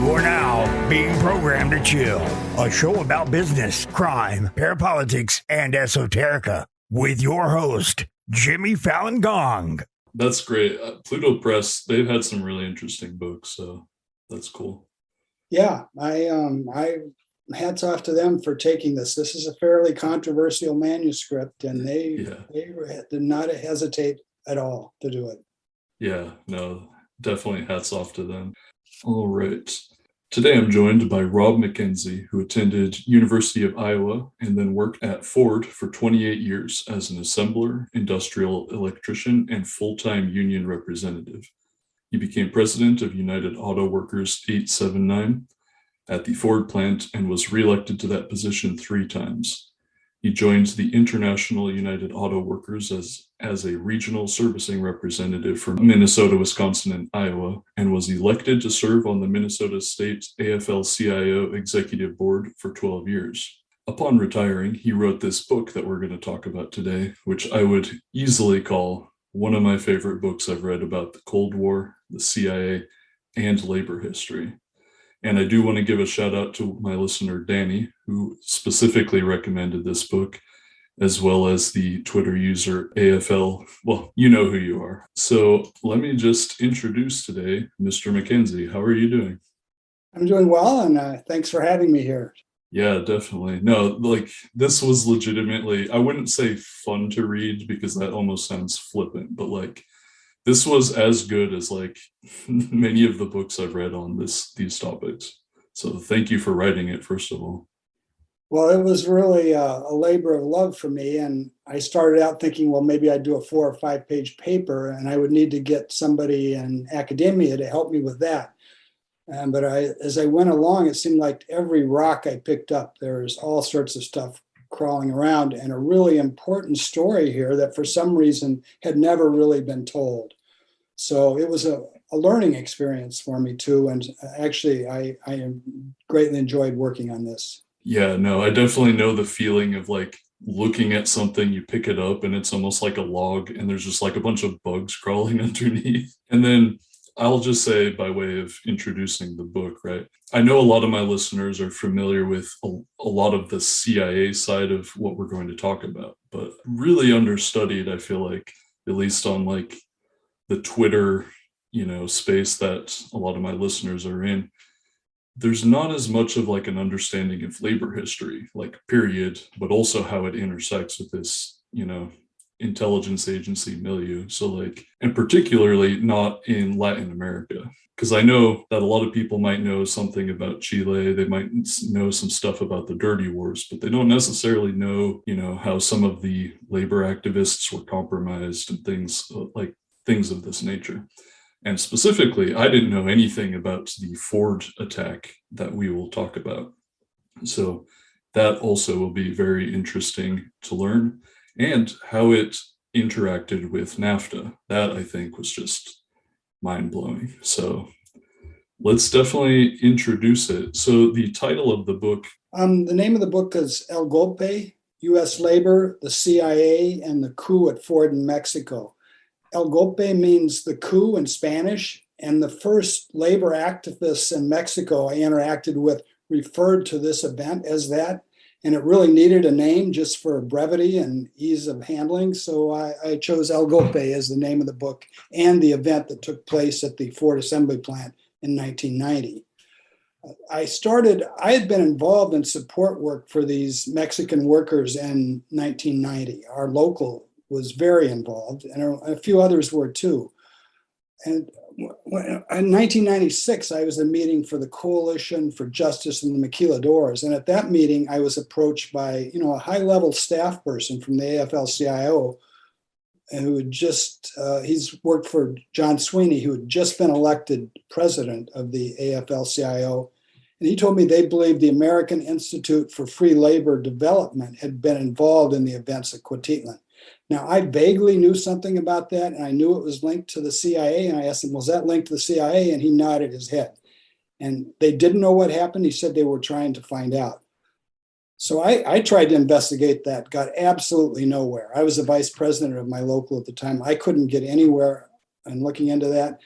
You're now being programmed to chill, a show about business, crime, parapolitics, and esoterica, with your host, Jimmy Fallon Gong. That's great. Pluto Press, they've had some really interesting books, so that's cool. Yeah, I hats off to them for taking this. This is a fairly controversial manuscript, and they did not hesitate at all to do it. Yeah, no, definitely hats off to them. All right. Today I'm joined by Rob McKenzie, who attended University of Iowa and then worked at Ford for 28 years as an assembler, industrial electrician, and full-time union representative. He became president of United Auto Workers 879 at the Ford plant and was reelected to that position 3 times. He joined the International United Auto Workers as a regional servicing representative for Minnesota, Wisconsin, and Iowa, and was elected to serve on the Minnesota State AFL-CIO Executive Board for 12 years. Upon retiring, he wrote this book that we're going to talk about today, which I would easily call one of my favorite books I've read about the Cold War, the CIA, and labor history. And I do want to give a shout out to my listener, Danny, who specifically recommended this book, as well as the Twitter user AFL. Well, you know who you are. So let me just introduce today Mr. McKenzie. How are you doing? I'm doing well, and thanks for having me here. Yeah, definitely. No, this was legitimately, I wouldn't say fun to read because that almost sounds flippant, but this was as good as many of the books I've read on these topics. So thank you for writing it, first of all. Well, it was really a labor of love for me. And I started out thinking, well, maybe I'd do a 4 or 5 page paper and I would need to get somebody in academia to help me with that. But as I went along, it seemed like every rock I picked up, there was all sorts of stuff crawling around, and a really important story here that for some reason had never really been told. So it was a learning experience for me too. And actually, I greatly enjoyed working on this. Yeah, no, I definitely know the feeling of looking at something, you pick it up and it's almost like a log and there's just a bunch of bugs crawling underneath. And then I'll just say, by way of introducing the book, right? I know a lot of my listeners are familiar with a lot of the CIA side of what we're going to talk about, but really understudied, I feel like, at least on the Twitter, space that a lot of my listeners are in. There's not as much of an understanding of labor history, period, but also how it intersects with this, intelligence agency milieu. So and particularly not in Latin America, because I know that a lot of people might know something about Chile. They might know some stuff about the dirty wars, but they don't necessarily know, how some of the labor activists were compromised and things of this nature. And specifically, I didn't know anything about the Ford attack that we will talk about. So that also will be very interesting to learn, and how it interacted with NAFTA. That, I think, was just mind-blowing. So let's definitely introduce it. So the title of the book... the name of the book is El Golpe, U.S. Labor, the CIA, and the Coup at Ford in Mexico. El Golpe means the coup in Spanish, and the first labor activists in Mexico I interacted with referred to this event as that. And it really needed a name just for brevity and ease of handling. So I chose El Golpe as the name of the book and the event that took place at the Ford assembly plant in 1990. I had been involved in support work for these Mexican workers in 1990. Our local was very involved, and a few others were too. And in 1996, I was in a meeting for the Coalition for Justice in the Maquiladores. And at that meeting, I was approached by, a high-level staff person from the AFL-CIO who had he's worked for John Sweeney, who had just been elected president of the AFL-CIO. And he told me they believed the American Institute for Free Labor Development had been involved in the events at Cuautitlán. Now, I vaguely knew something about that, and I knew it was linked to the CIA, and I asked him, was that linked to the CIA? And he nodded his head. And they didn't know what happened. He said they were trying to find out. So I tried to investigate that, got absolutely nowhere. I was the vice president of my local at the time. I couldn't get anywhere in looking into that.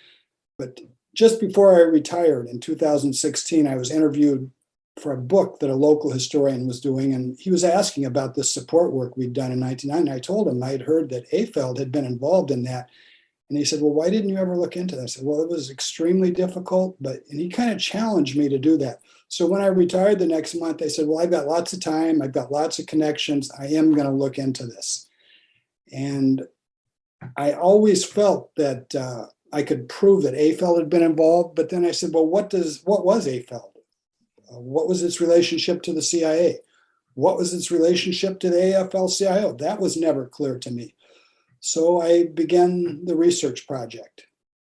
But just before I retired in 2016, I was interviewed for a book that a local historian was doing, and he was asking about this support work we'd done in 1990. I told him I had heard that AFL had been involved in that. And he said, well, why didn't you ever look into that? I said, well, it was extremely difficult, and he kind of challenged me to do that. So when I retired the next month, I said, well, I've got lots of time. I've got lots of connections. I am going to look into this. And I always felt that I could prove that AFL had been involved. But then I said, well, what was AFL? What was its relationship to the CIA? What was its relationship to the AFL-CIO? That was never clear to me. So I began the research project.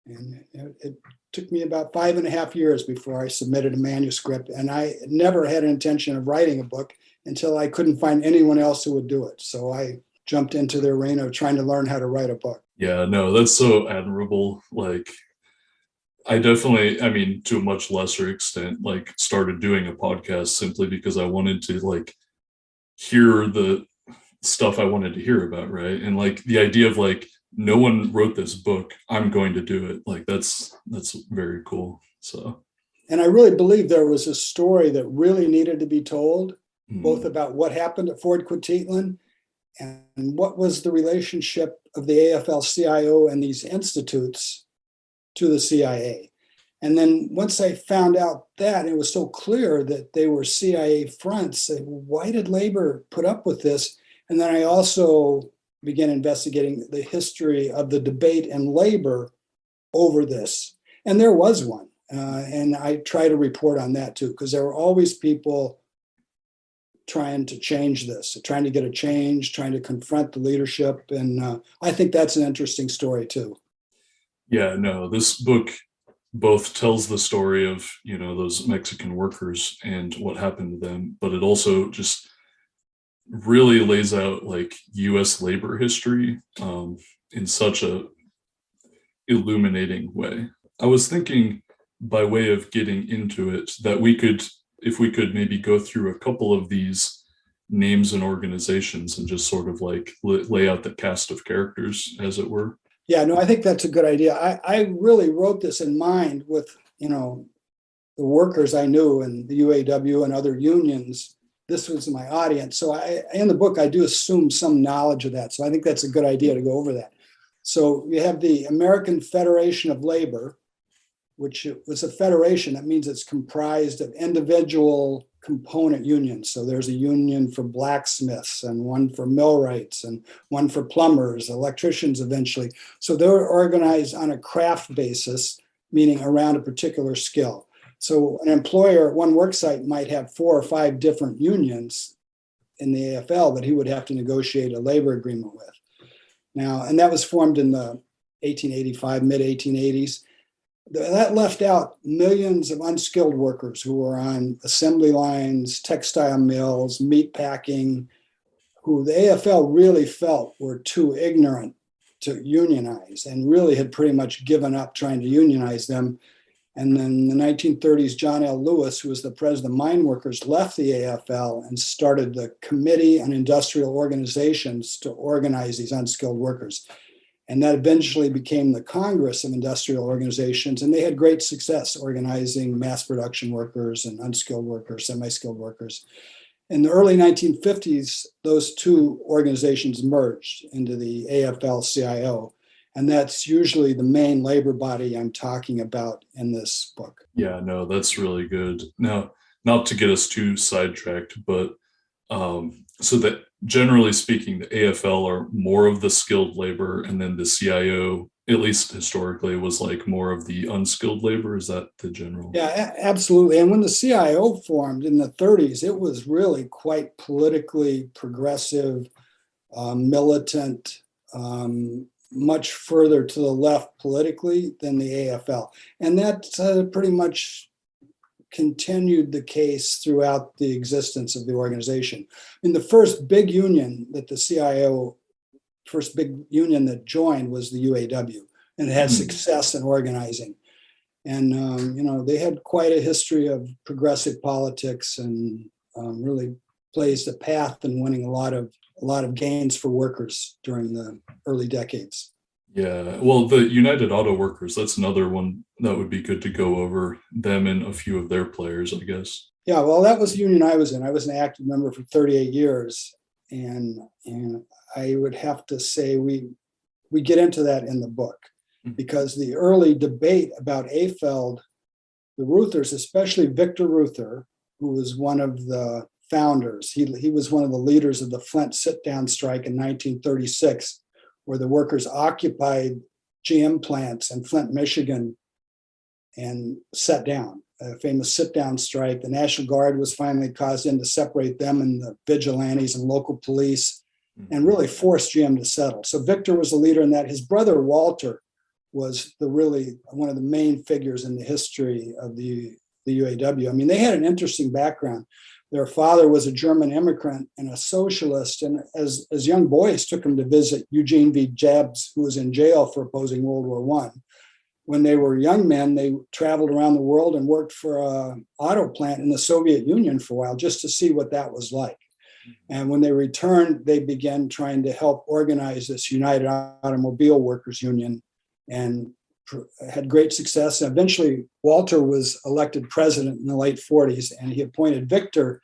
And it took me about 5.5 years before I submitted a manuscript. And I never had an intention of writing a book until I couldn't find anyone else who would do it. So I jumped into the arena of trying to learn how to write a book. Yeah, no, that's so admirable. Like, I definitely, I mean, to a much lesser extent, like started doing a podcast simply because I wanted to like hear the stuff I wanted to hear about, right? And like the idea of like, no one wrote this book, I'm going to do it. Like that's very cool. So, and I really believe there was a story that really needed to be told, both about what happened at Ford Cuautitlán and what was the relationship of the AFL-CIO and these institutes to the CIA. And then once I found out that, it was so clear that they were CIA fronts, why did labor put up with this? And then I also began investigating the history of the debate in labor over this. And there was one. And I try to report on that too, because there were always people trying to change this, trying to get a change, trying to confront the leadership. And I think that's an interesting story too. Yeah, no, this book both tells the story of, you know, those Mexican workers and what happened to them, but it also just really lays out like U.S. labor history in such a illuminating way. I was thinking, by way of getting into it, that we could, if we could maybe go through a couple of these names and organizations and just sort of like lay out the cast of characters, as it were. Yeah, no, I think that's a good idea. I really wrote this in mind with, you know, the workers I knew and the UAW and other unions. This was my audience. So in the book, I do assume some knowledge of that. So I think that's a good idea to go over that. So you have the American Federation of Labor, which was a federation. That means it's comprised of individual component unions. So there's a union for blacksmiths and one for millwrights and one for plumbers, electricians eventually. So they're organized on a craft basis, meaning around a particular skill. So an employer at one work site might have 4 or 5 different unions in the AFL that he would have to negotiate a labor agreement with. Now, and that was formed in the 1885, mid 1880s. That left out millions of unskilled workers who were on assembly lines, textile mills, meat packing, who the AFL really felt were too ignorant to unionize and really had pretty much given up trying to unionize them. And then in the 1930s, John L. Lewis, who was the president of mine workers, left the AFL and started the Committee on Industrial Organizations to organize these unskilled workers. And that eventually became the Congress of Industrial Organizations. And they had great success organizing mass production workers and unskilled workers, semi-skilled workers. In the early 1950s, those two organizations merged into the AFL-CIO. And that's usually the main labor body I'm talking about in this book. Yeah, no, that's really good. Now, not to get us too sidetracked, but so that generally speaking, the AFL are more of the skilled labor, and then the CIO, at least historically, was like more of the unskilled labor. Is that the general? Yeah, absolutely. And when the CIO formed in the 30s, it was really quite politically progressive, militant, much further to the left politically than the AFL. And that pretty much continued the case throughout the existence of the organization. And the first big union that the CIO, first big union that joined was the UAW, and it had success in organizing. And, you know, they had quite a history of progressive politics and really blazed a path in winning a lot of gains for workers during the early decades. Yeah, well, the United Auto Workers, that's another one that would be good to go over, them and a few of their players, I guess. Yeah, well, that was the union I was in. I was an active member for 38 years, and I would have to say we get into that in the book, because the early debate about AFL, the Reuthers, especially Victor Reuther, who was one of the founders, he was one of the leaders of the Flint sit-down strike in 1936, where the workers occupied GM plants in Flint, Michigan, and sat down. A famous sit-down strike. The National Guard was finally caused in to separate them and the vigilantes and local police, and really forced GM to settle. So Victor was the leader in that. His brother Walter was really one of the main figures in the history of the UAW. I mean, they had an interesting background. Their father was a German immigrant and a socialist, and as young boys took him to visit Eugene V. Debs, who was in jail for opposing World War I. When they were young men, they traveled around the world and worked for an auto plant in the Soviet Union for a while, just to see what that was like. And when they returned, they began trying to help organize this United Automobile Workers Union, and had great success. And eventually, Walter was elected president in the late 40s, and he appointed Victor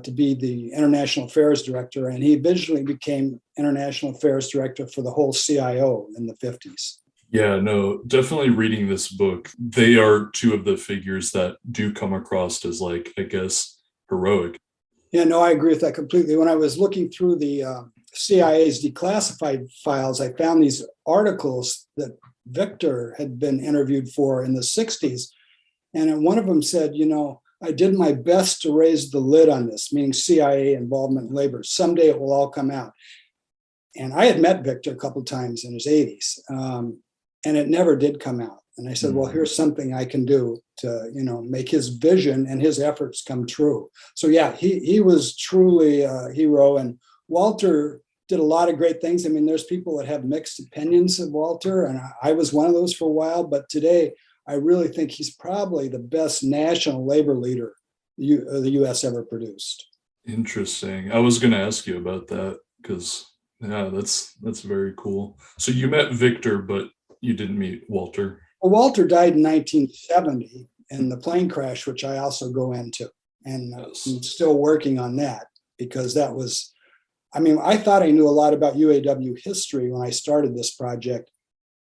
to be the International Affairs Director, and he eventually became International Affairs Director for the whole CIO in the 50s. Yeah, no, definitely reading this book, they are two of the figures that do come across as, like, I guess, heroic. Yeah, no, I agree with that completely. When I was looking through the CIA's declassified files, I found these articles that Victor had been interviewed for in the 60s. And one of them said, I did my best to raise the lid on this, meaning CIA involvement in labor. Someday it will all come out. And I had met Victor a couple of times in his 80s, and it never did come out. And I said, well, here's something I can do to, make his vision and his efforts come true. So yeah, he was truly a hero. And Walter did a lot of great things. I mean, there's people that have mixed opinions of Walter, and I was one of those for a while. But today, I really think he's probably the best national labor leader the U.S. ever produced. Interesting. I was going to ask you about that because, yeah, that's very cool. So you met Victor, but you didn't meet Walter. Well, Walter died in 1970 in the plane crash, which I also go into. And Yes. I'm still working on that, because that was, I thought I knew a lot about UAW history when I started this project.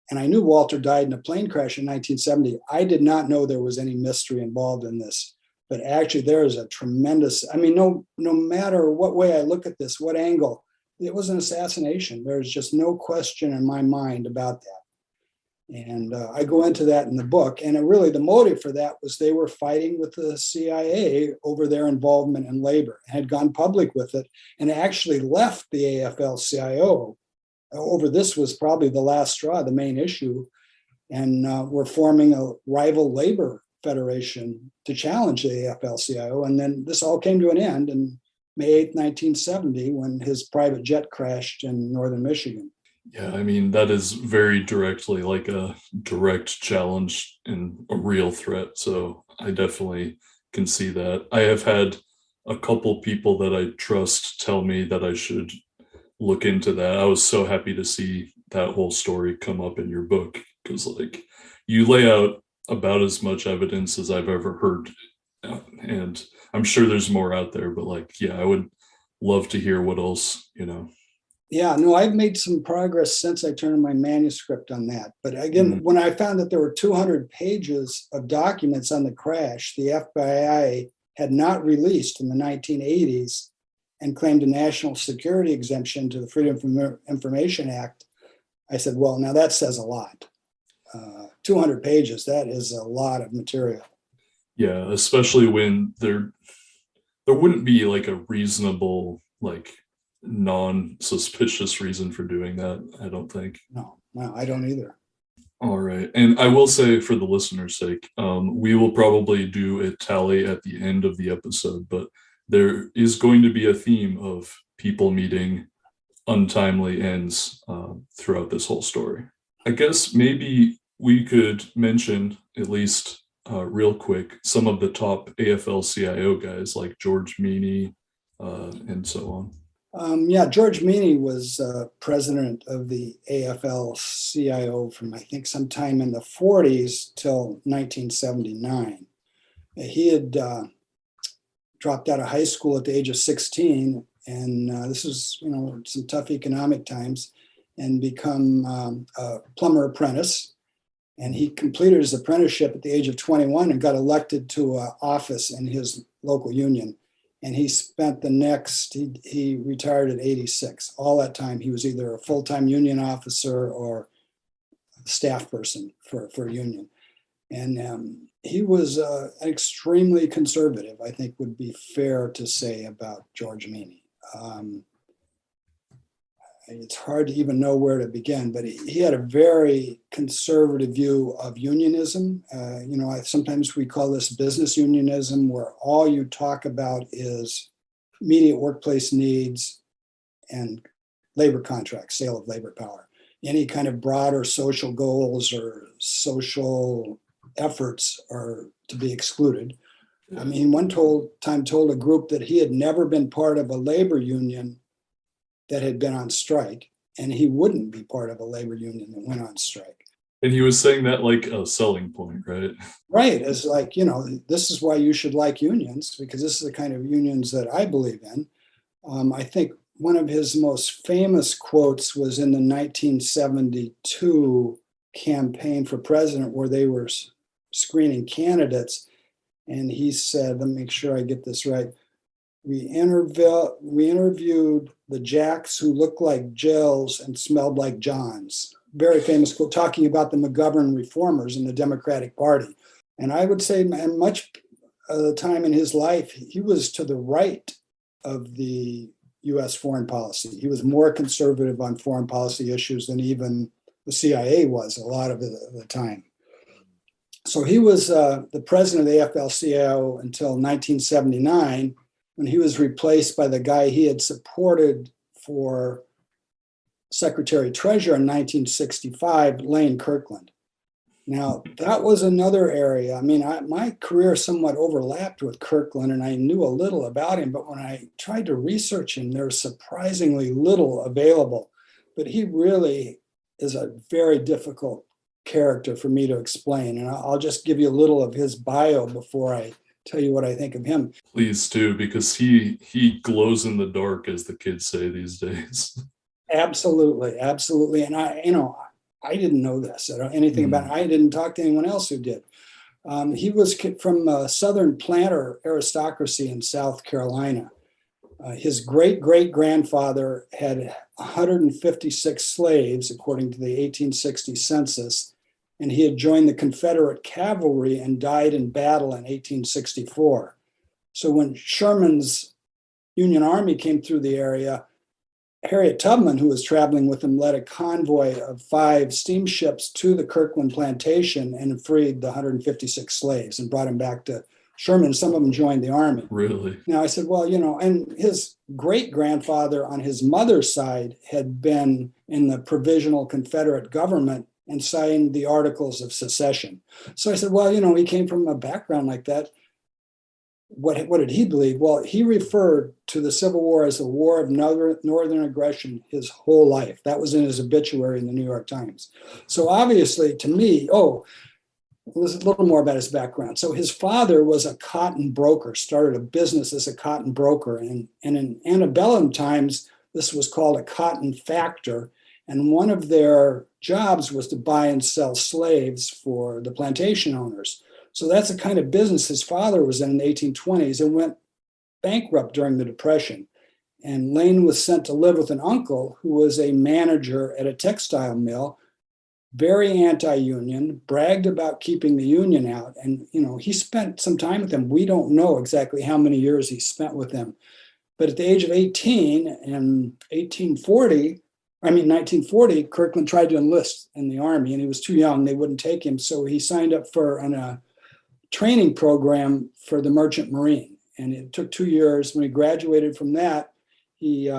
And I knew Walter died in a plane crash in 1970. I did not know there was any mystery involved in this. But actually, there is a tremendous, no matter what way I look at this, what angle, it was an assassination. There's just no question in my mind about that. And I go into that in the book. And really, the motive for that was they were fighting with the CIA over their involvement in labor, and had gone public with it, and actually left the AFL-CIO. Over this was probably the last straw, the main issue. And we're forming a rival labor federation to challenge the AFL-CIO. And then this all came to an end in May 8th, 1970, when his private jet crashed in northern Michigan. Yeah, that is very directly like a direct challenge and a real threat. So I definitely can see that. I have had a couple people that I trust tell me that I should look into that. I was so happy to see that whole story come up in your book, because you lay out about as much evidence as I've ever heard. And I'm sure there's more out there, but I would love to hear what else, Yeah, no, I've made some progress since I turned in my manuscript on that. But again, when I found that there were 200 pages of documents on the crash the FBI had not released in the 1980s and claimed a national security exemption to the Freedom of Information Act, I said, well, now that says a lot. 200 pages, that is a lot of material. Yeah, especially when there wouldn't be a reasonable, non-suspicious reason for doing that, I don't think. No, I don't either. All right. And I will say, for the listener's sake, we will probably do a tally at the end of the episode, but there is going to be a theme of people meeting untimely ends throughout this whole story. I guess maybe we could mention, at least real quick, some of the top AFL-CIO guys like George Meany and so on. George Meany was president of the AFL-CIO from, I think, sometime in the 40s till 1979. He had dropped out of high school at the age of 16, and this was, some tough economic times, and become a plumber apprentice. And he completed his apprenticeship at the age of 21 and got elected to an office in his local union. And he spent he retired at 86. All that time, he was either a full-time union officer or staff person for a union. And he was extremely conservative, I think would be fair to say about George Meany. It's hard to even know where to begin, but he had a very conservative view of unionism. Sometimes we call this business unionism, where all you talk about is immediate workplace needs and labor contracts, sale of labor power. Any kind of broader social goals or social efforts are to be excluded. I mean, one told a group that he had never been part of a labor union that had been on strike, and he wouldn't be part of a labor union that went on strike. And he was saying that like a selling point, right? Right. It's like, this is why you should like unions, because this is the kind of unions that I believe in. I think one of his most famous quotes was in the 1972 campaign for president, where they were screening candidates. And he said, let me make sure I get this right. We interviewed the Jacks who looked like Jills and smelled like Johns. Very famous quote, talking about the McGovern reformers in the Democratic Party. And I would say much of the time in his life, he was to the right of the U.S. foreign policy. He was more conservative on foreign policy issues than even the CIA was a lot of the time. So he was the president of the AFL-CIO until 1979, when he was replaced by the guy he had supported for Secretary Treasurer in 1965, Lane Kirkland. Now, that was another area. I mean, my career somewhat overlapped with Kirkland, and I knew a little about him, but when I tried to research him, there was surprisingly little available. But he really is a very difficult character for me to explain, and I'll just give you a little of his bio before I tell you what I think of him. Please do, because he glows in the dark, as the kids say these days. Absolutely. And I didn't know this. I don't know anything about it. I didn't talk to anyone else who did. He was from a Southern planter aristocracy in South Carolina. His great-great-grandfather had 156 slaves, according to the 1860 census, and he had joined the Confederate cavalry and died in battle in 1864. So when Sherman's Union Army came through the area, Harriet Tubman, who was traveling with him, led a convoy of 5 steamships to the Kirkland plantation and freed the 156 slaves and brought them back to Sherman. Some of them joined the army. Really? Now I said, well, and his great-grandfather on his mother's side had been in the Provisional Confederate government and signed the Articles of Secession. So I said, well, he came from a background like that. What did he believe? Well, he referred to the Civil War as the War of Northern Aggression his whole life. That was in his obituary in the New York Times. So obviously, to me, there's a little more about his background. So his father was a cotton broker, started a business as a cotton broker. And in antebellum times, this was called a cotton factor. And one of their jobs was to buy and sell slaves for the plantation owners. So that's the kind of business his father was in the 1820s, and went bankrupt during the Depression. And Lane was sent to live with an uncle who was a manager at a textile mill, very anti-union, bragged about keeping the union out. And, he spent some time with them. We don't know exactly how many years he spent with them. But at the age of 18 in 1940, Kirkland tried to enlist in the Army, and he was too young. They wouldn't take him. So he signed up for a training program for the Merchant Marine. And it took 2 years. When he graduated from that, he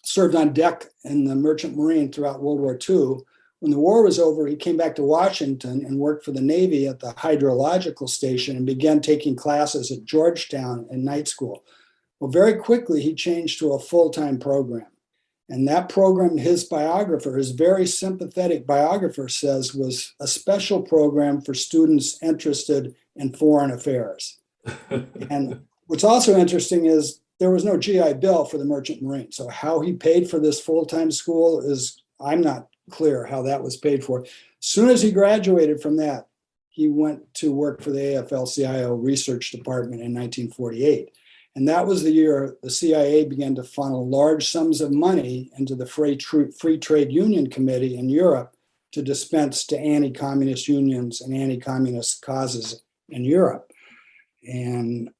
served on deck in the Merchant Marine throughout World War II. When the war was over, he came back to Washington and worked for the Navy at the hydrological station and began taking classes at Georgetown in night school. Well, very quickly, he changed to a full-time program. And that program, his biographer, his very sympathetic biographer says, was a special program for students interested in foreign affairs. And what's also interesting is there was no GI Bill for the Merchant Marine. So how he paid for this full-time school is, I'm not clear how that was paid for. As soon as he graduated from that, he went to work for the AFL-CIO research department in 1948. And that was the year the CIA began to funnel large sums of money into the Free Trade Union Committee in Europe to dispense to anti-communist unions and anti-communist causes in Europe. And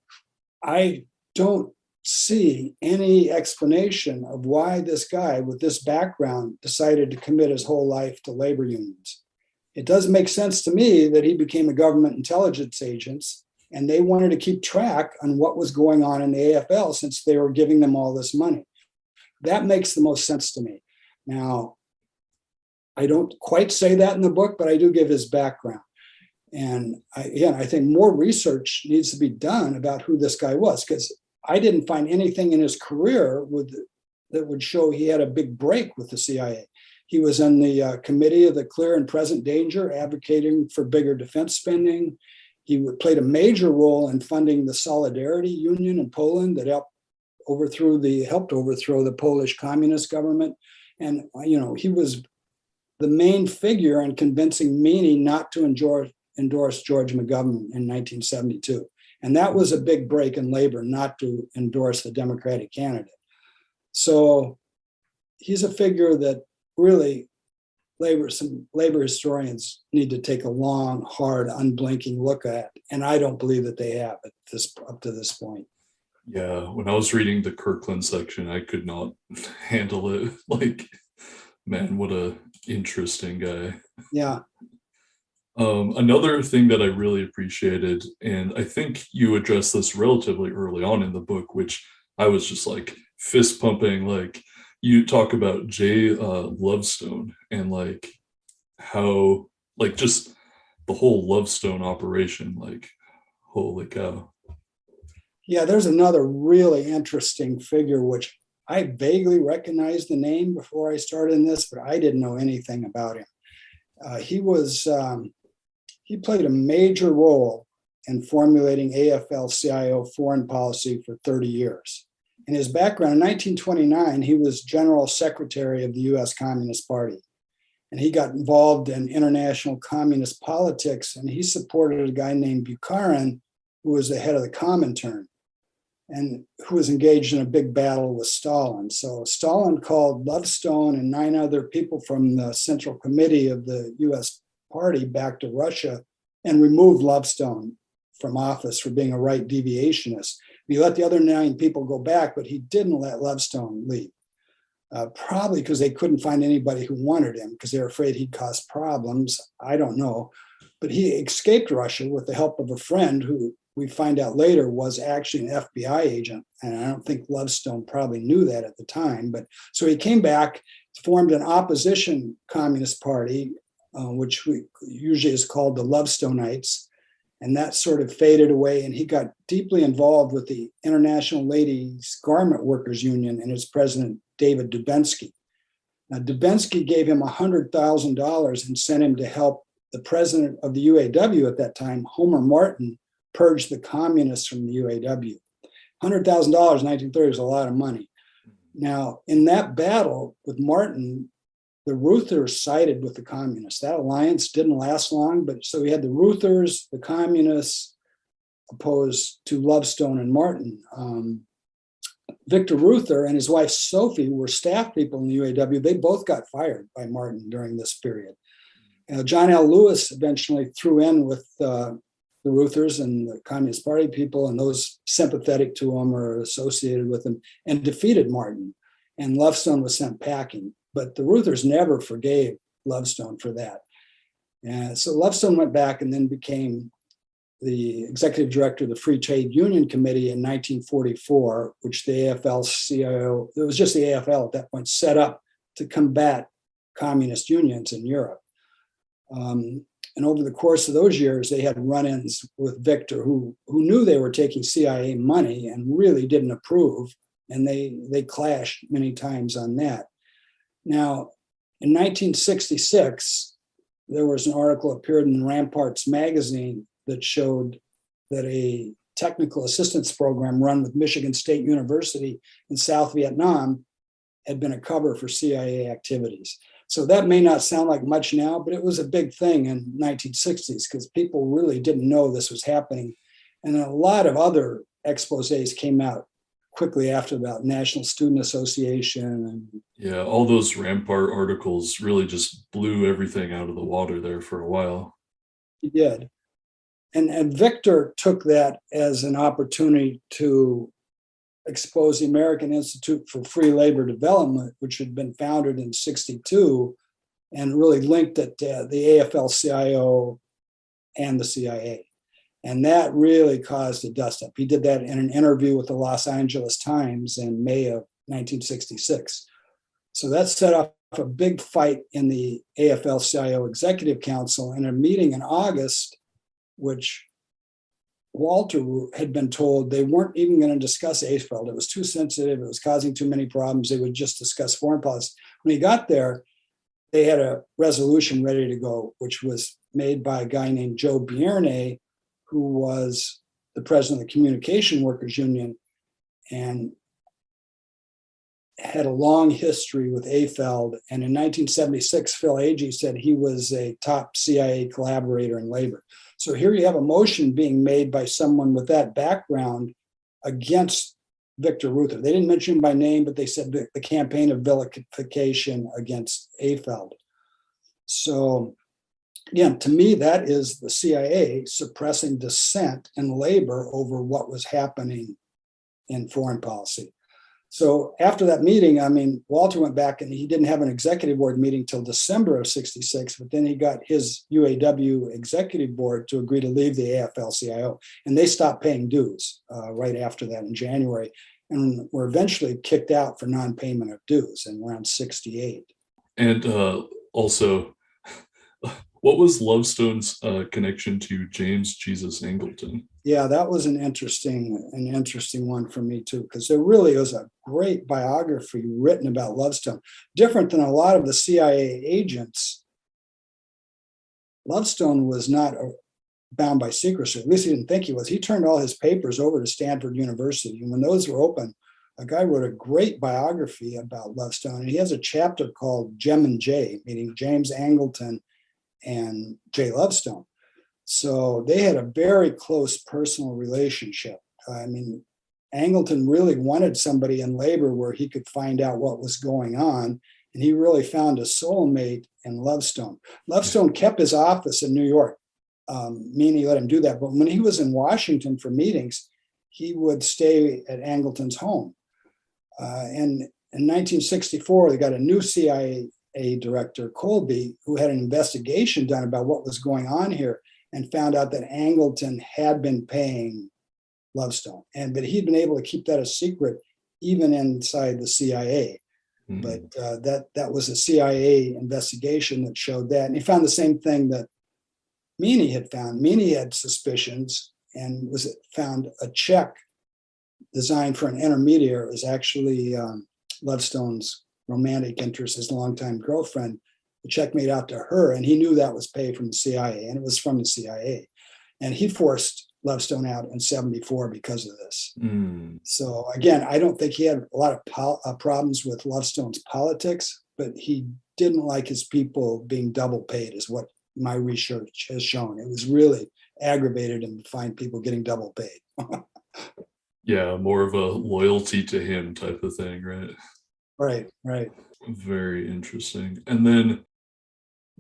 I don't see any explanation of why this guy with this background decided to commit his whole life to labor unions. It does make sense to me that he became a government intelligence agent, and they wanted to keep track on what was going on in the AFL since they were giving them all this money. That makes the most sense to me. Now, I don't quite say that in the book, but I do give his background. And I think more research needs to be done about who this guy was, because I didn't find anything in his career that would show he had a big break with the CIA. He was in the Committee of the Clear and Present Danger, advocating for bigger defense spending. He played a major role in funding the Solidarity Union in Poland that helped overthrow the Polish communist government. And, he was the main figure in convincing Meany not to endorse George McGovern in 1972. And that was a big break in labor, not to endorse the Democratic candidate. So he's a figure that really some labor historians need to take a long, hard, unblinking look at. And I don't believe that they have up to this point. Yeah, when I was reading the Kirkland section, I could not handle it. Like, man, what a interesting guy. Yeah. Another thing that I really appreciated, and I think you addressed this relatively early on in the book, which I was just like fist pumping, like you talk about Lovestone and like how, like just the whole Lovestone operation, like, holy cow. Yeah, there's another really interesting figure, which I vaguely recognized the name before I started in this, but I didn't know anything about him. He played a major role in formulating AFL-CIO foreign policy for 30 years. In his background, in 1929, he was General Secretary of the U.S. Communist Party. And he got involved in international communist politics, and he supported a guy named Bukharin, who was the head of the Comintern, and who was engaged in a big battle with Stalin. So Stalin called Lovestone and 9 other people from the Central Committee of the U.S. Party back to Russia and removed Lovestone from office for being a right deviationist. He let the other 9 people go back, but he didn't let Lovestone leave, probably because they couldn't find anybody who wanted him because they were afraid he'd cause problems. I don't know. But he escaped Russia with the help of a friend who we find out later was actually an FBI agent. And I don't think Lovestone probably knew that at the time. But so he came back, formed an opposition communist party, which usually is called the Lovestonites. And that sort of faded away. And he got deeply involved with the International Ladies Garment Workers Union and its president, David Dubensky. Now, Dubensky gave him $100,000 and sent him to help the president of the UAW at that time, Homer Martin, purge the communists from the UAW. $100,000 in 1930 is a lot of money. Now, in that battle with Martin, the Reuthers sided with the communists. That alliance didn't last long, but so we had the Reuthers, the communists, opposed to Lovestone and Martin. Victor Reuther and his wife Sophie were staff people in the UAW. They both got fired by Martin during this period. John L. Lewis eventually threw in with the Reuthers and the Communist Party people, and those sympathetic to him or associated with him, and defeated Martin. And Lovestone was sent packing. But the Reuthers never forgave Lovestone for that. And so Lovestone went back and then became the executive director of the Free Trade Union Committee in 1944, which the AFL-CIO, it was just the AFL at that point, set up to combat communist unions in Europe. And over the course of those years, they had run-ins with Victor, who knew they were taking CIA money and really didn't approve. And they clashed many times on that. Now, in 1966, there was an article appeared in Ramparts magazine that showed that a technical assistance program run with Michigan State University in South Vietnam had been a cover for CIA activities. So that may not sound like much now, but it was a big thing in 1960s because people really didn't know this was happening. And a lot of other exposés came out quickly after that, National Student Association. And yeah, all those Rampart articles really just blew everything out of the water there for a while. He did. And Victor took that as an opportunity to expose the American Institute for Free Labor Development, which had been founded in 1962, and really linked it to the AFL-CIO and the CIA. And that really caused a dust-up. He did that in an interview with the Los Angeles Times in May of 1966. So that set off a big fight in the AFL-CIO Executive Council. And a meeting in August, which Walter had been told they weren't even going to discuss AFL. It was too sensitive. It was causing too many problems. They would just discuss foreign policy. When he got there, they had a resolution ready to go, which was made by a guy named Joe Bierne, who was the president of the Communication Workers Union and had a long history with AFL. And in 1976, Phil Agee said he was a top CIA collaborator in labor. So here you have a motion being made by someone with that background against Victor Reuther. They didn't mention him by name, but they said the campaign of vilification against AFL. So again, to me, that is the CIA suppressing dissent and labor over what was happening in foreign policy. So after that meeting, I mean, Walter went back and he didn't have an executive board meeting till December of 66, but then he got his UAW executive board to agree to leave the AFL-CIO. And they stopped paying dues right after that in January and were eventually kicked out for non-payment of dues in around 68. And also, what was Lovestone's connection to James Jesus Angleton? Yeah, that was an interesting one for me too, because there really was a great biography written about Lovestone. Different than a lot of the CIA agents, Lovestone was not bound by secrecy. At least he didn't think he was. He turned all his papers over to Stanford University, and when those were open, a guy wrote a great biography about Lovestone, and he has a chapter called Jem and Jay, meaning James Angleton and Jay Lovestone. So they had a very close personal relationship. I mean, Angleton really wanted somebody in labor where he could find out what was going on, and he really found a soulmate in Lovestone. Lovestone kept his office in New York. Meany let him do that, but when he was in Washington for meetings, he would stay at Angleton's home. And in 1964, they got a new CIA director, Colby, who had an investigation done about what was going on here and found out that Angleton had been paying Lovestone, but he'd been able to keep that a secret even inside the CIA. Mm-hmm. But that was a CIA investigation that showed that. And he found the same thing that Meany had found. Meany had suspicions and found a check designed for an intermediary. It was actually Lovestone's romantic interest, his longtime girlfriend. The check made out to her, and he knew that was paid from the CIA, and it was from the CIA. And he forced Lovestone out in 1974 because of this. Mm. So again, I don't think he had a lot of problems with Lovestone's politics, but he didn't like his people being double paid, is what my research has shown. It was really aggravated him to find people getting double paid. Yeah, more of a loyalty to him type of thing, right? Right. Very interesting. And then,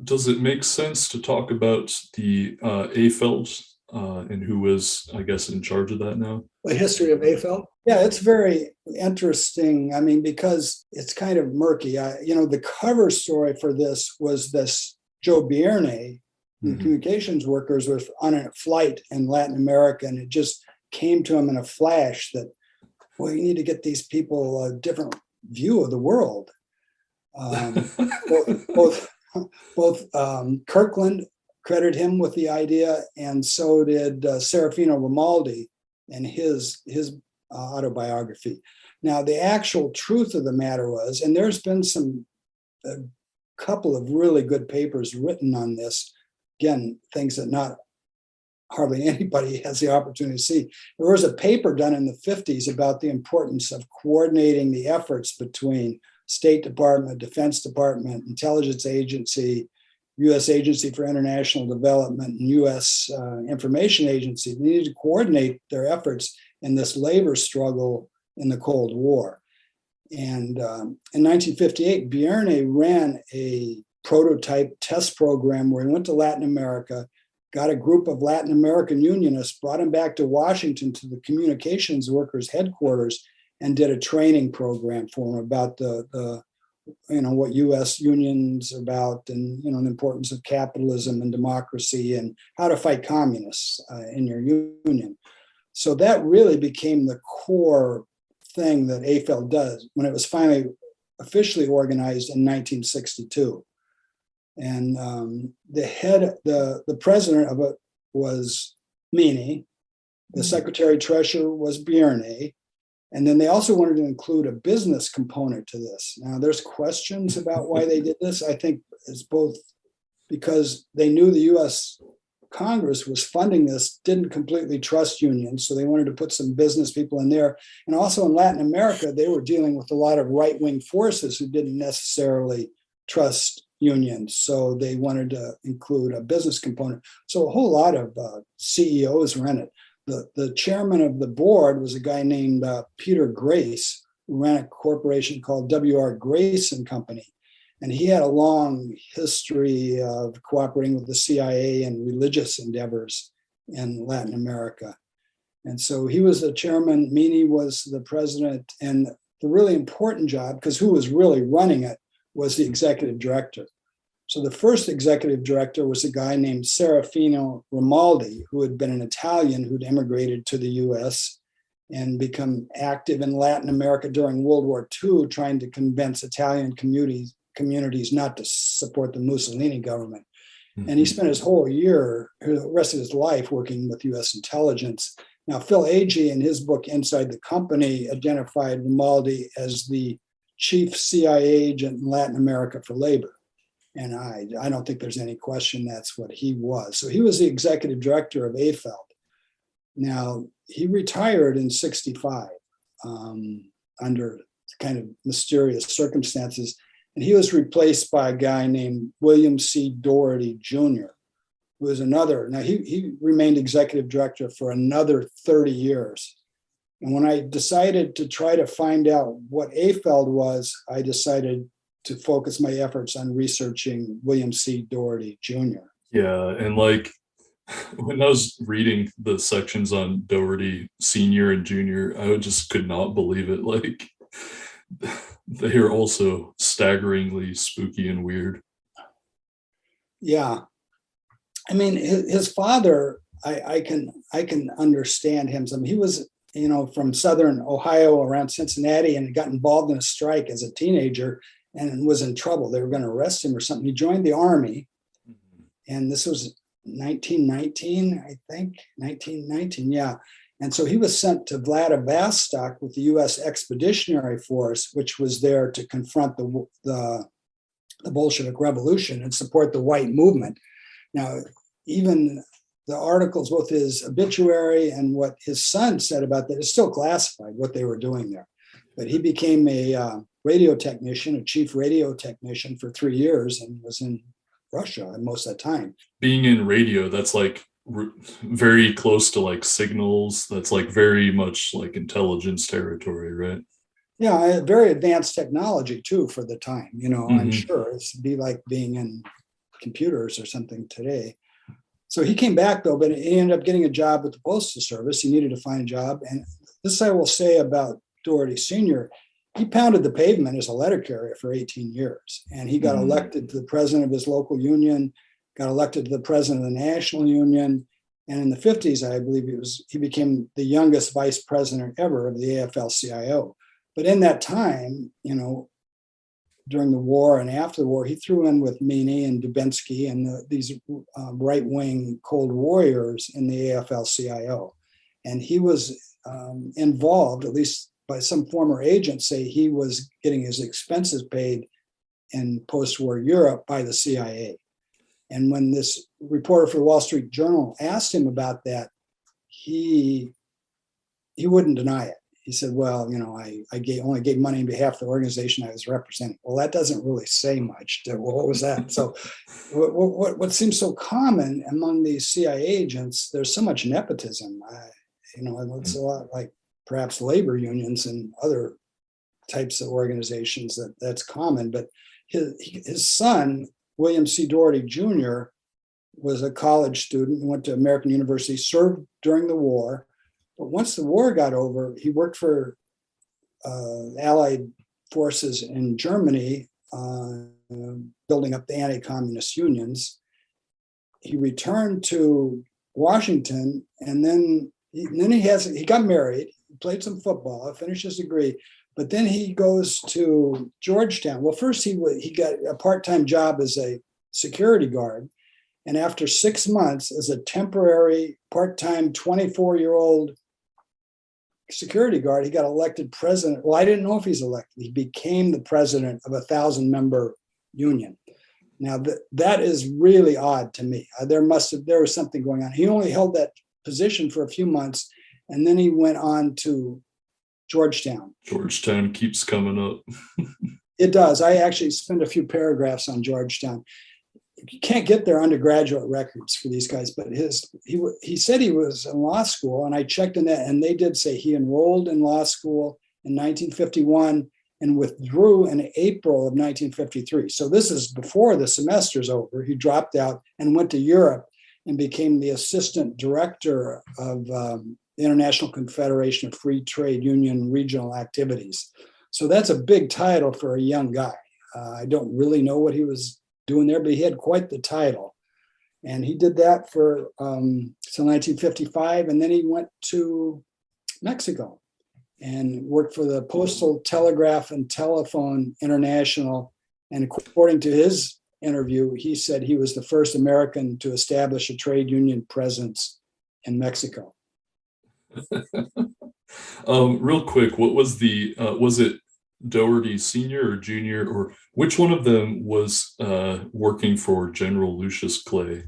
does it make sense to talk about the AFL and who was, I guess, in charge of that now? The history of AFL? Yeah, it's very interesting. I mean, because it's kind of murky. The cover story for this was this Joe Bierne, the communications workers, was on a flight in Latin America, and it just came to him in a flash that, well, you need to get these people a different view of the world. Both Kirkland, credit him with the idea, and so did Serafino Romaldi in his autobiography. Now, the actual truth of the matter was, and there's been a couple of really good papers written on this, again, things that not hardly anybody has the opportunity to see. There was a paper done in the 50s about the importance of coordinating the efforts between State Department, Defense Department, Intelligence Agency, U.S. Agency for International Development, and U.S. Information Agency. They needed to coordinate their efforts in this labor struggle in the Cold War. And in 1958, Bierne ran a prototype test program where he went to Latin America, got a group of Latin American unionists, brought them back to Washington to the communications workers' headquarters, and did a training program for them about the what U.S. unions are about, and the importance of capitalism and democracy, and how to fight communists in your union. So that really became the core thing that AFL does when it was finally officially organized in 1962. And the president of it was Meany. The secretary treasurer was Bierne. And then they also wanted to include a business component to this. Now, there's questions about why they did this. I think it's both because they knew the U.S. Congress was funding this, didn't completely trust unions, so they wanted to put some business people in there. And also in Latin America, they were dealing with a lot of right-wing forces who didn't necessarily trust unions, so they wanted to include a business component. So a whole lot of CEOs ran it. The chairman of the board was a guy named Peter Grace, who ran a corporation called W.R. Grace and Company. And he had a long history of cooperating with the CIA and religious endeavors in Latin America. And so he was the chairman, Meany was the president, and the really important job, because who was really running it, was the executive director. So the first executive director was a guy named Serafino Romaldi, who had been an Italian who'd immigrated to the US and become active in Latin America during World War II, trying to convince Italian communities not to support the Mussolini government. Mm-hmm. And he spent his whole year, the rest of his life, working with US intelligence. Now, Phil Agee, in his book, Inside the Company, identified Romaldi as the chief CIA agent in Latin America for labor. And I don't think there's any question that's what he was. So he was the executive director of AFL. Now, he retired in 65 under kind of mysterious circumstances. And he was replaced by a guy named William C. Doherty Jr., who was another. Now, he remained executive director for another 30 years. And when I decided to try to find out what AFL was, I decided to focus my efforts on researching William C. Doherty Jr. Yeah, and like when I was reading the sections on Doherty Sr. and Jr., I just could not believe it. Like they are also staggeringly spooky and weird. Yeah. I mean, his father, I can understand him. I mean, he was, from Southern Ohio around Cincinnati and got involved in a strike as a teenager and was in trouble. They were going to arrest him or something. He joined the army, and this was 1919, I think, 1919, yeah. And so he was sent to Vladivostok with the U.S. Expeditionary Force, which was there to confront the Bolshevik Revolution and support the white movement. Now, even the articles, both his obituary and what his son said about that, is still classified, what they were doing there. But he became a radio technician, a chief radio technician for 3 years, and was in Russia most of the time. Being in radio, that's like very close to like signals. That's like very much like intelligence territory, right? Yeah, very advanced technology too for the time. I'm sure it'd be like being in computers or something today. So he came back though, but he ended up getting a job with the Postal Service. He needed to find a job, and this I will say about Doherty Sr. He pounded the pavement as a letter carrier for 18 years, and he got elected to the president of his local union, got elected to the president of the national union, and in the 50s, I believe he became the youngest vice president ever of the AFL-CIO. But in that time, during the war and after the war, he threw in with Meany and Dubinsky and these right-wing Cold Warriors in the AFL-CIO. And he was involved, at least by some former agents say he was getting his expenses paid in post-war Europe by the CIA. And when this reporter for the Wall Street Journal asked him about that, he wouldn't deny it. He said, well, I only gave money on behalf of the organization I was representing. Well, that doesn't really say much. What was that? So what seems so common among these CIA agents, there's so much nepotism. It's a lot like perhaps labor unions and other types of organizations that's common. But his son, William C. Doherty Jr., was a college student, went to American University, served during the war. But once the war got over, he worked for Allied forces in Germany, building up the anti-communist unions. He returned to Washington, and then he got married, played some football, finished his degree, but then he goes to Georgetown. Well, first he got a part-time job as a security guard, and after 6 months as a temporary part-time 24-year-old security guard, he got elected president. Well, I didn't know if he's elected. He became the president of a 1,000-member union. Now that is really odd to me. There was something going on. He only held that position for a few months, and then he went on to Georgetown. Georgetown keeps coming up. It does. I actually spent a few paragraphs on Georgetown. You can't get their undergraduate records for these guys, but he said he was in law school, and I checked in that, and they did say he enrolled in law school in 1951 and withdrew in April of 1953. So this is before the semester's over. He dropped out and went to Europe and became the assistant director of the International Confederation of Free Trade Union Regional Activities. So that's a big title for a young guy. I don't really know what he was doing there, but he had quite the title. And he did that for till 1955, and then he went to Mexico and worked for the Postal Telegraph and Telephone International. And according to his interview, he said he was the first American to establish a trade union presence in Mexico. Real quick, what was was it Doherty Sr. or Jr., or which one of them was working for General Lucius Clay?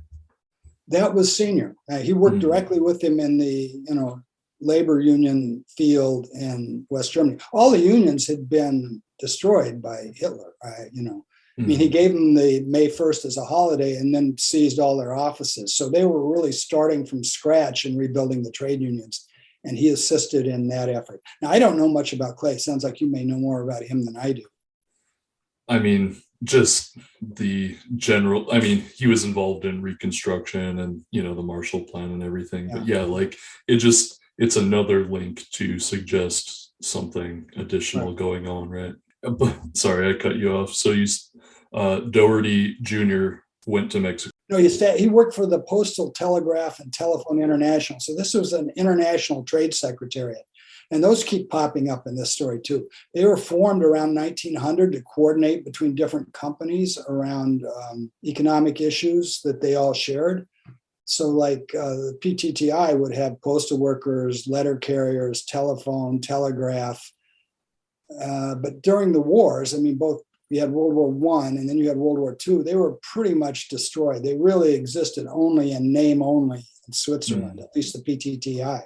That was Senior. He worked directly with him in the labor union field in West Germany. All the unions had been destroyed by Hitler. I mean, he gave them the May 1st as a holiday and then seized all their offices. So they were really starting from scratch and rebuilding the trade unions. And he assisted in that effort. Now, I don't know much about Clay. Sounds like you may know more about him than I do. I mean, just the general, he was involved in Reconstruction and, the Marshall Plan and everything. Yeah. But it's another link to suggest something additional going on, right? But sorry, I cut you off. So Doherty Jr. went to Mexico. No, he worked for the Postal Telegraph and Telephone International. So this was an international trade secretariat. And those keep popping up in this story too. They were formed around 1900 to coordinate between different companies around economic issues that they all shared. So like the PTTI would have postal workers, letter carriers, telephone, telegraph. But during the wars, both you had World War I and then you had World War II, they were pretty much destroyed. They really existed only in name only in Switzerland, at least the PTTI.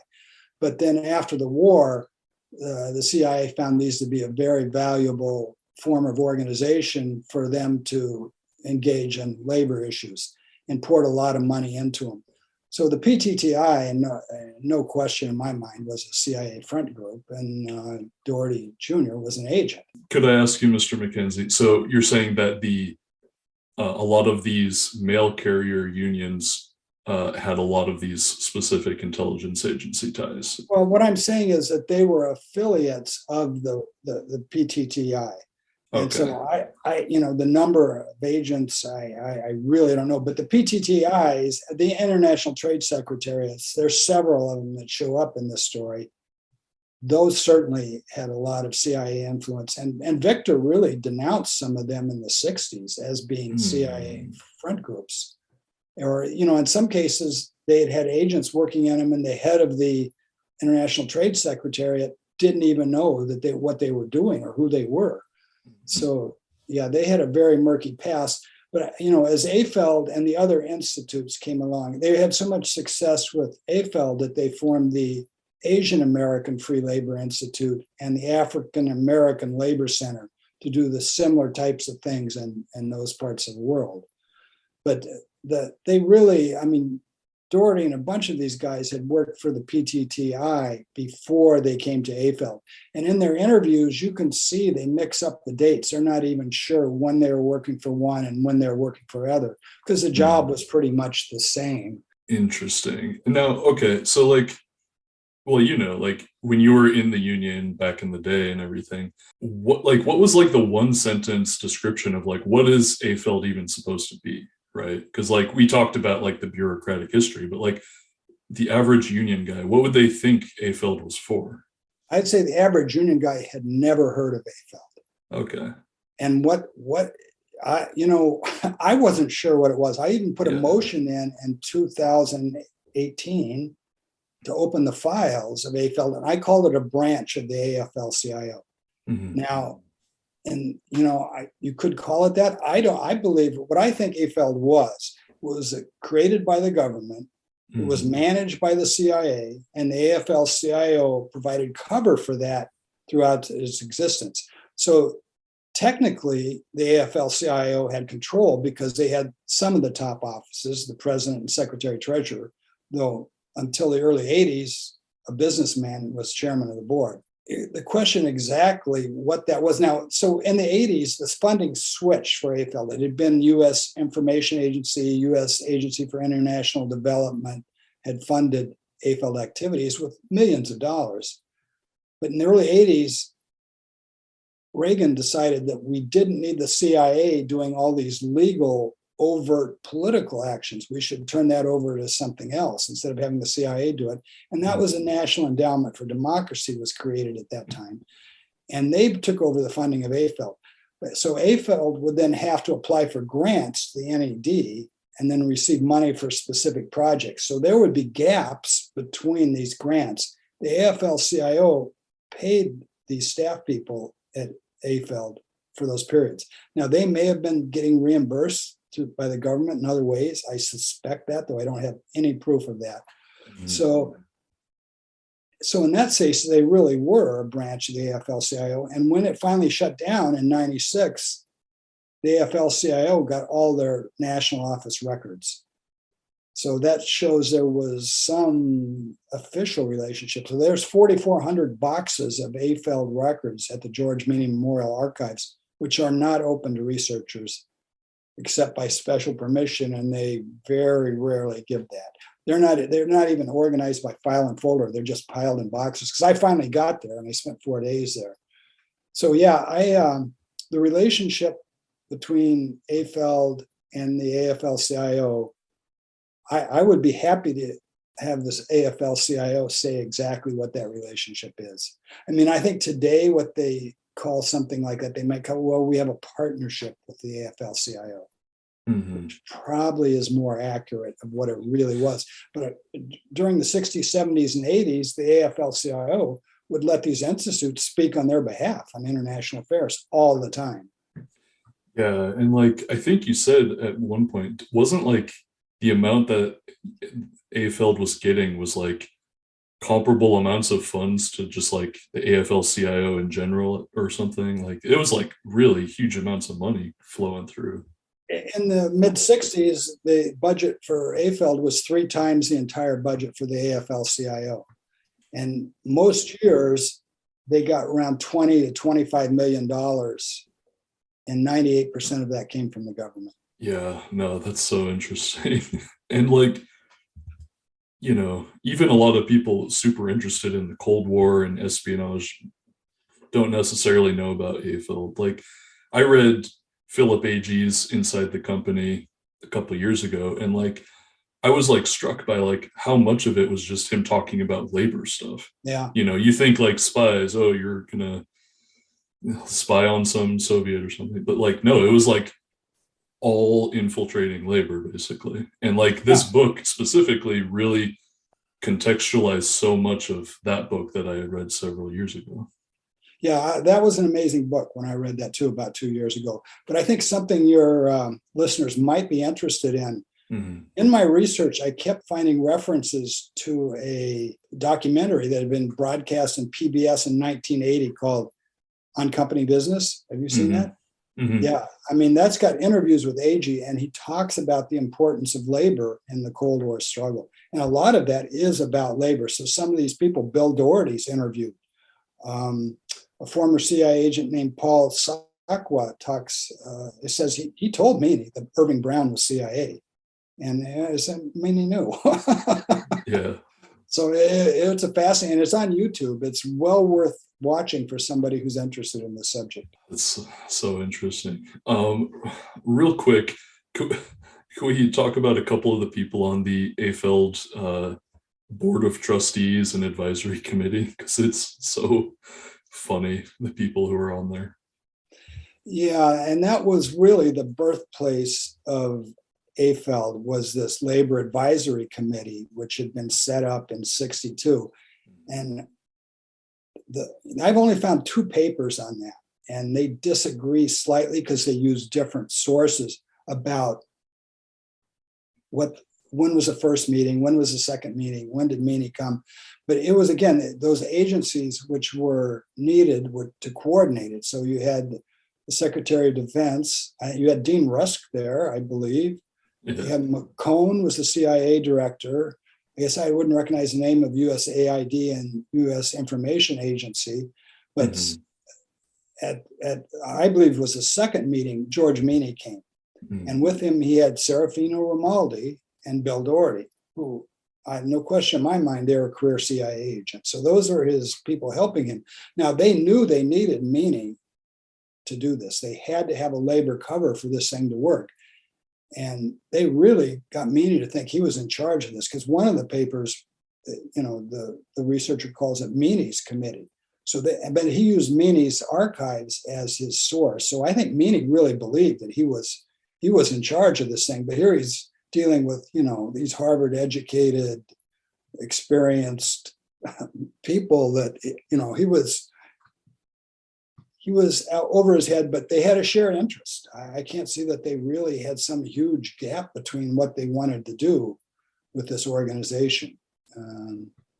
But then after the war, the CIA found these to be a very valuable form of organization for them to engage in labor issues and poured a lot of money into them. So the PTTI, no question in my mind, was a CIA front group, and Doherty Jr. was an agent. Could I ask you, Mr. McKenzie? So you're saying that a lot of these mail carrier unions had a lot of these specific intelligence agency ties? Well, what I'm saying is that they were affiliates of the PTTI. And okay. So the number of agents, I really don't know, but the PTTIs, the International Trade Secretariats, there's several of them that show up in this story. those certainly had a lot of CIA influence. And Victor really denounced some of them in the 60s as being CIA front groups. Or, in some cases, they had agents working on them, and the head of the International Trade Secretariat didn't even know that what they were doing or who they were. So, yeah, they had a very murky past. But, as AFL and the other institutes came along, they had so much success with AFL that they formed the Asian American Free Labor Institute and the African American Labor Center to do the similar types of things in those parts of the world. But they really, Doherty and a bunch of these guys had worked for the PTTI before they came to AFL. And in their interviews, you can see they mix up the dates. They're not even sure when they were working for one and when they were working for other, because the job was pretty much the same. Interesting. Now, okay, so when you were in the union back in the day and everything, what was the one sentence description of what is AFL even supposed to be? Right? Because we talked about the bureaucratic history, but the average union guy, what would they think AFL was for? I'd say the average union guy had never heard of AFL. Okay. And I wasn't sure what it was. I even put a motion in 2018 to open the files of AFL, and I called it a branch of the AFL-CIO. Mm-hmm. Now, and you could call it that. I believe what I think AFL was created by the government. It was managed by the CIA, and the AFL-CIO provided cover for that throughout its existence. So technically, the AFL-CIO had control because they had some of the top offices, the president and secretary treasurer, though until the early 80s, a businessman was chairman of the board. The question exactly what that was now. So in the 80s, this funding switched for AFL. It had been U.S. Information Agency, U.S. Agency for International Development had funded AFL activities with millions of dollars. But in the early 80s, Reagan decided that we didn't need the CIA doing all these legal, overt political actions. We should turn that over to something else instead of having the CIA do it. And that was a National Endowment for Democracy was created at that time. And they took over the funding of AFL. So AFL would then have to apply for grants to the NED and then receive money for specific projects. So there would be gaps between these grants. The AFL-CIO paid these staff people at AFL for those periods. Now, they may have been getting reimbursed by the government in other ways. I suspect that, though I don't have any proof of that. Mm-hmm. So in that case, they really were a branch of the AFL-CIO. And when it finally shut down in 96, the AFL-CIO got all their national office records. So that shows there was some official relationship. So there's 4,400 boxes of AFL records at the George Meany Memorial Archives, which are not open to researchers except by special permission, and they very rarely give that. They're not even organized by file and folder. They're just piled in boxes. Because I finally got there and I spent 4 days there. So yeah, the relationship between AFL and the AFL-CIO, I would be happy to have this AFL-CIO say exactly what that relationship is. I think today what they call something like that, they might call, well, we have a partnership with the AFL-CIO, which probably is more accurate of what it really was. But during the 60s, 70s, and 80s, the AFL-CIO would let these institutes speak on their behalf on international affairs all the time. Yeah, and I think you said at one point, wasn't the amount that AFL was getting was comparable amounts of funds to just the AFL-CIO in general or something? It was really huge amounts of money flowing through. In the mid-60s, the budget for AFL was 3 times the entire budget for the AFL-CIO. And most years, they got around $20 to $25 million, and 98% of that came from the government. Yeah, no, that's so interesting. And even a lot of people super interested in the Cold War and espionage don't necessarily know about AFL. I read Philip Agee's Inside the Company a couple of years ago, and I was like struck by like how much of it was just him talking about labor stuff. Yeah. You think like spies, oh, you're gonna spy on some Soviet or something, but like no, it was like all infiltrating labor basically. And like this book specifically really contextualized so much of that book that I had read several years ago. Yeah, that was an amazing book when I read that too about 2 years ago. But I think something your listeners might be interested in. Mm-hmm. In my research, I kept finding references to a documentary that had been broadcast in PBS in 1980 called On Company Business. Have you seen Mm-hmm. that? Mm-hmm. Yeah. I mean, that's got interviews with Agee, and he talks about the importance of labor in the Cold War struggle. And a lot of that is about labor. So some of these people, Bill Doherty's interviewed. A former CIA agent named Paul Sakwa talks, it says he told Meany that Irving Brown was CIA. And Meany knew. Yeah. So it's a fascinating, it's on YouTube. It's well worth watching for somebody who's interested in the subject. It's so interesting. Real quick, could we talk about a couple of the people on the AFL Board of Trustees and Advisory Committee? Because it's so funny, the people who are on there. Yeah, and that was really the birthplace of AFL, was this Labor Advisory Committee, which had been set up in '62. And I've only found 2 papers on that, and they disagree slightly because they use different sources about when was the first meeting, when was the second meeting, when did Meany come. But it was, again, those agencies which were needed were to coordinate it. So you had the Secretary of Defense, you had Dean Rusk there, I believe. You had McCone was the CIA director. I guess I wouldn't recognize the name of USAID and U.S. Information Agency, but at I believe it was the second meeting, George Meany came. And with him, he had Serafino Romaldi and Bill Doherty, who, no question in my mind, they were career CIA agents. So those are his people helping him. Now, they knew they needed Meany to do this. They had to have a labor cover for this thing to work. And they really got Meany to think he was in charge of this, because one of the papers, the researcher calls it Meany's committee. But he used Meany's archives as his source. So I think Meany really believed that he was in charge of this thing. But here he's dealing with, these Harvard educated, experienced people that, he was out over his head, but they had a shared interest. I can't see that they really had some huge gap between what they wanted to do with this organization.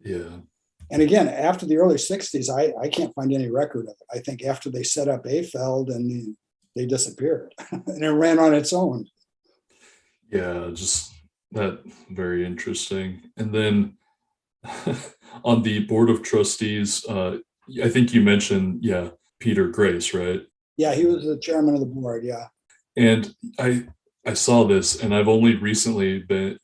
Yeah. And again, after the early 60s, I can't find any record of it. I think after they set up AFL, and they disappeared and it ran on its own. Yeah, just that very interesting. And then on the Board of Trustees, I think you mentioned, Peter Grace, right? Yeah, he was the chairman of the board, yeah. And I saw this, and I've only recently been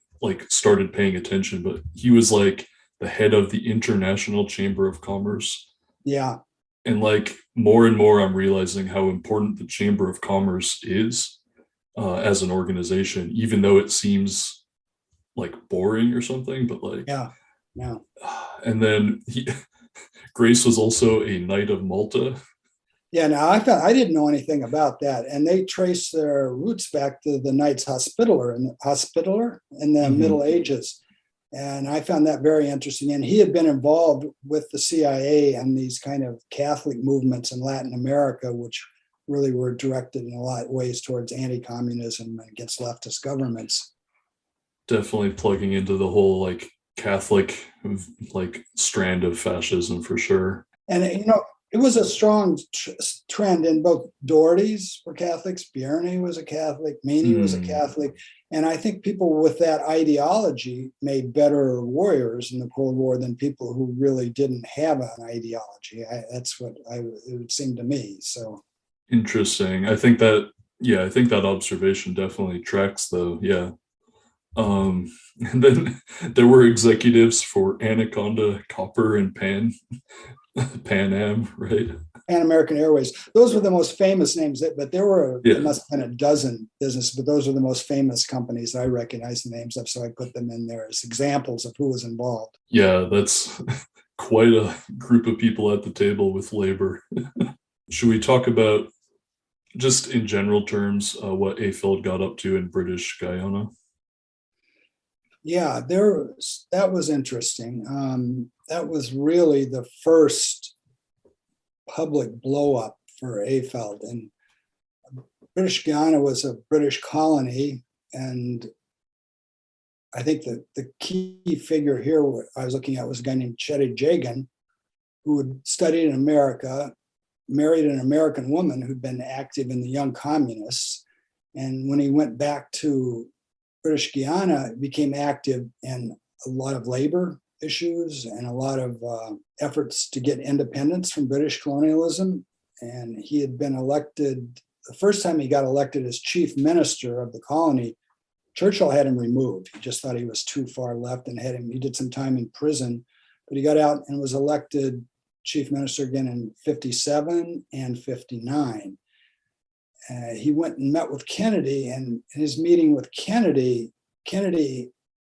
started paying attention, but he was like the head of the International Chamber of Commerce. Yeah. And more and more, I'm realizing how important the Chamber of Commerce is as an organization, even though it seems boring or something, but yeah. And then Grace was also a Knight of Malta. Yeah, now I didn't know anything about that, and they trace their roots back to the Knights Hospitaller in the Middle Ages, and I found that very interesting. And he had been involved with the CIA and these kind of Catholic movements in Latin America, which really were directed in a lot of ways towards anti-communism and against leftist governments. Definitely plugging into the whole Catholic strand of fascism for sure. And it was a strong trend in both. Doherty's were Catholics, Bjarne was a Catholic, Meany was a Catholic. And I think people with that ideology made better warriors in the Cold War than people who really didn't have an ideology. That's what it would seem to me. So interesting. I think that observation definitely tracks, though. Yeah. And then there were executives for Anaconda, Copper, and Pan Am, right? Pan American Airways. Those were the most famous names, but there must have been a dozen businesses, but those are the most famous companies I recognize the names of. So I put them in there as examples of who was involved. Yeah, that's quite a group of people at the table with labor. Should we talk about, just in general terms, what AFL got up to in British Guyana? Yeah, that was interesting. That was really the first public blow up for AFL. And British Guyana was a British colony. And I think that the key figure here I was looking at was a guy named Chetty Jagan, who had studied in America, married an American woman who'd been active in the Young Communists. And when he went back to British Guyana, became active in a lot of labor issues and a lot of efforts to get independence from British colonialism. And he had been elected, the first time he got elected as chief minister of the colony, Churchill had him removed. He just thought he was too far left and he did some time in prison, but he got out and was elected chief minister again in 57 and 59. He went and met with Kennedy, and in his meeting with Kennedy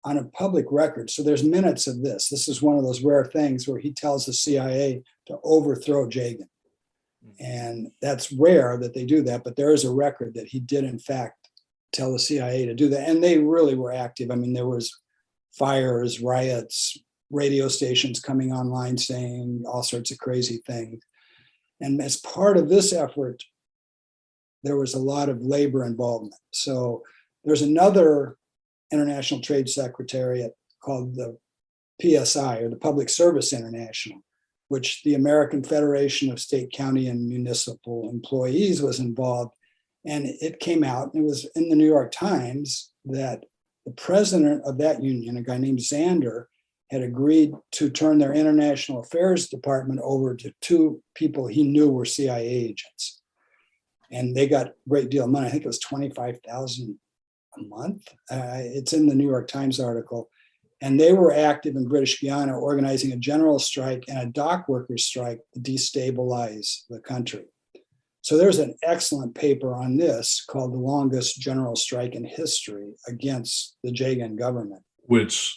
on a public record, so there's minutes of this. This is one of those rare things where he tells the CIA to overthrow Jagan. And that's rare that they do that, but there is a record that he did, in fact, tell the CIA to do that. And they really were active. I mean, there was fires, riots, radio stations coming online saying all sorts of crazy things. And as part of this effort, there was a lot of labor involvement. So there's another international trade secretariat called the PSI, or the Public Service International, which the American Federation of State, County, and Municipal Employees was involved. And it came out, it was in the New York Times, that the president of that union, a guy named Zander, had agreed to turn their international affairs department over to two people he knew were CIA agents. And they got a great deal of money. I think it was $25,000 a month. It's in the New York Times article. And they were active in British Guyana, organizing a general strike and a dock workers strike to destabilize the country. So there's an excellent paper on this called The Longest General Strike in History against the Jagan government. Which,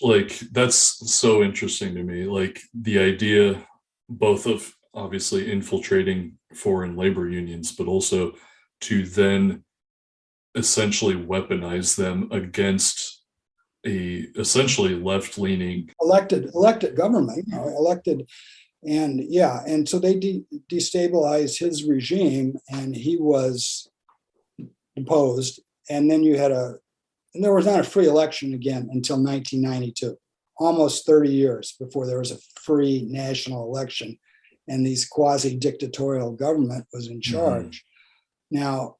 that's so interesting to me. Like, the idea both of obviously infiltrating foreign labor unions, but also to then essentially weaponize them against a essentially left-leaning elected government, elected. And yeah, and so they destabilized his regime, and he was deposed. And then and there was not a free election again until 1992, almost 30 years before there was a free national election, and these quasi-dictatorial government was in charge. Now,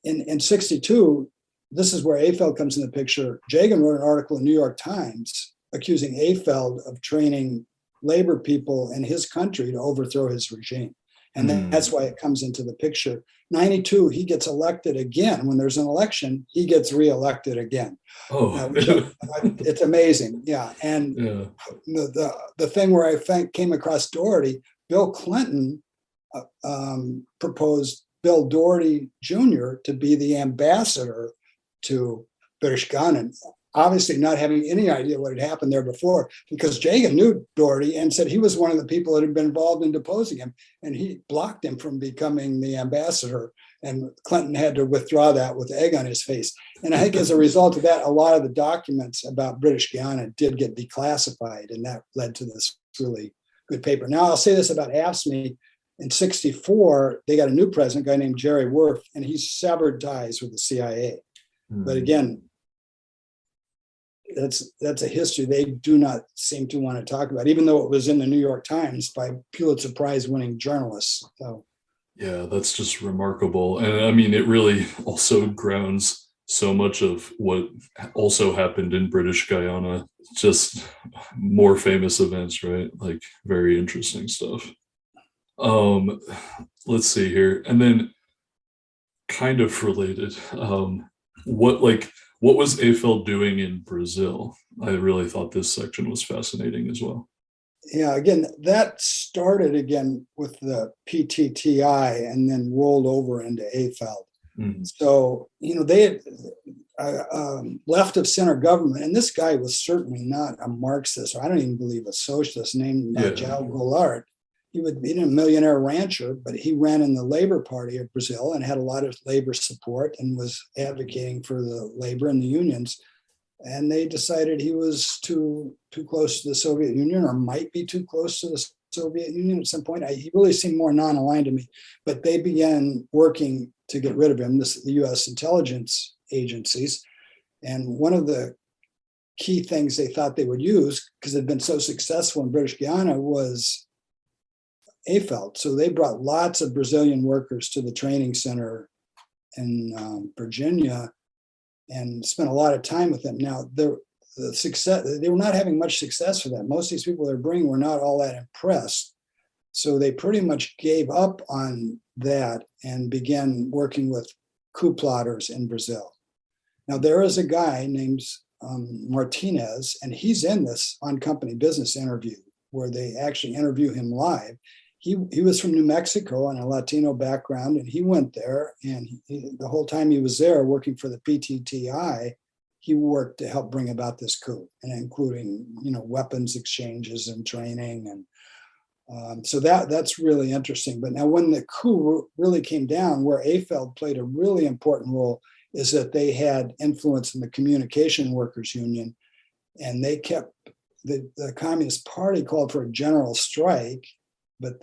in 62, this is where AFL comes in the picture. Jagan wrote an article in the New York Times accusing AFL of training labor people in his country to overthrow his regime. And that's why it comes into the picture. 92, he gets elected again. When there's an election, he gets reelected again. Oh, it's amazing. Yeah. And the thing where I came across Doherty, Bill Clinton proposed Bill Doherty Jr. to be the ambassador to British Guyana, obviously not having any idea what had happened there before, because Jagan knew Doherty and said he was one of the people that had been involved in deposing him, and he blocked him from becoming the ambassador. And Clinton had to withdraw that with egg on his face. And I think as a result of that, a lot of the documents about British Guyana did get declassified, and that led to this really good paper. Now, I'll say this about AFSCME. In 64, they got a new president, a guy named Jerry Worth, and he severed ties with the CIA. But again, that's a history they do not seem to want to talk about, even though it was in the New York Times by Pulitzer Prize winning journalists. So, yeah, that's just remarkable. And I mean, it really also grounds so much of what also happened in British Guyana, just more famous events, right? Like, very interesting stuff. Let's see here. And then kind of related, what was AFL doing in Brazil? I really thought this section was fascinating as well. Yeah, again, that started again with the PTTI and then rolled over into AFL. So, they had left of center government, and this guy was certainly not a Marxist, or I don't even believe a socialist, named João Goulart. He was a millionaire rancher, but he ran in the Labor Party of Brazil and had a lot of labor support and was advocating for the labor and the unions. And they decided he was too close to the Soviet Union, or might be too close to the Soviet Union at some point. He really seemed more non-aligned to me, but they began working to get rid of him, the U.S. intelligence agencies. And one of the key things they thought they would use, because they'd been so successful in British Guyana, was AFL. So they brought lots of Brazilian workers to the training center in Virginia and spent a lot of time with them. Now, the success, they were not having much success with that. Most of these people they're bringing were not all that impressed. So they pretty much gave up on that and began working with coup plotters in Brazil. Now, there is a guy named Martinez, and he's in this On Company Business interview where they actually interview him live. He was from New Mexico and a Latino background, and he went there, and the whole time he was there working for the PTTI, he worked to help bring about this coup, and including weapons exchanges and training, and so that's really interesting. But now, when the coup really came down, where AFL played a really important role is that they had influence in the Communication Workers Union, and they kept the Communist Party called for a general strike. But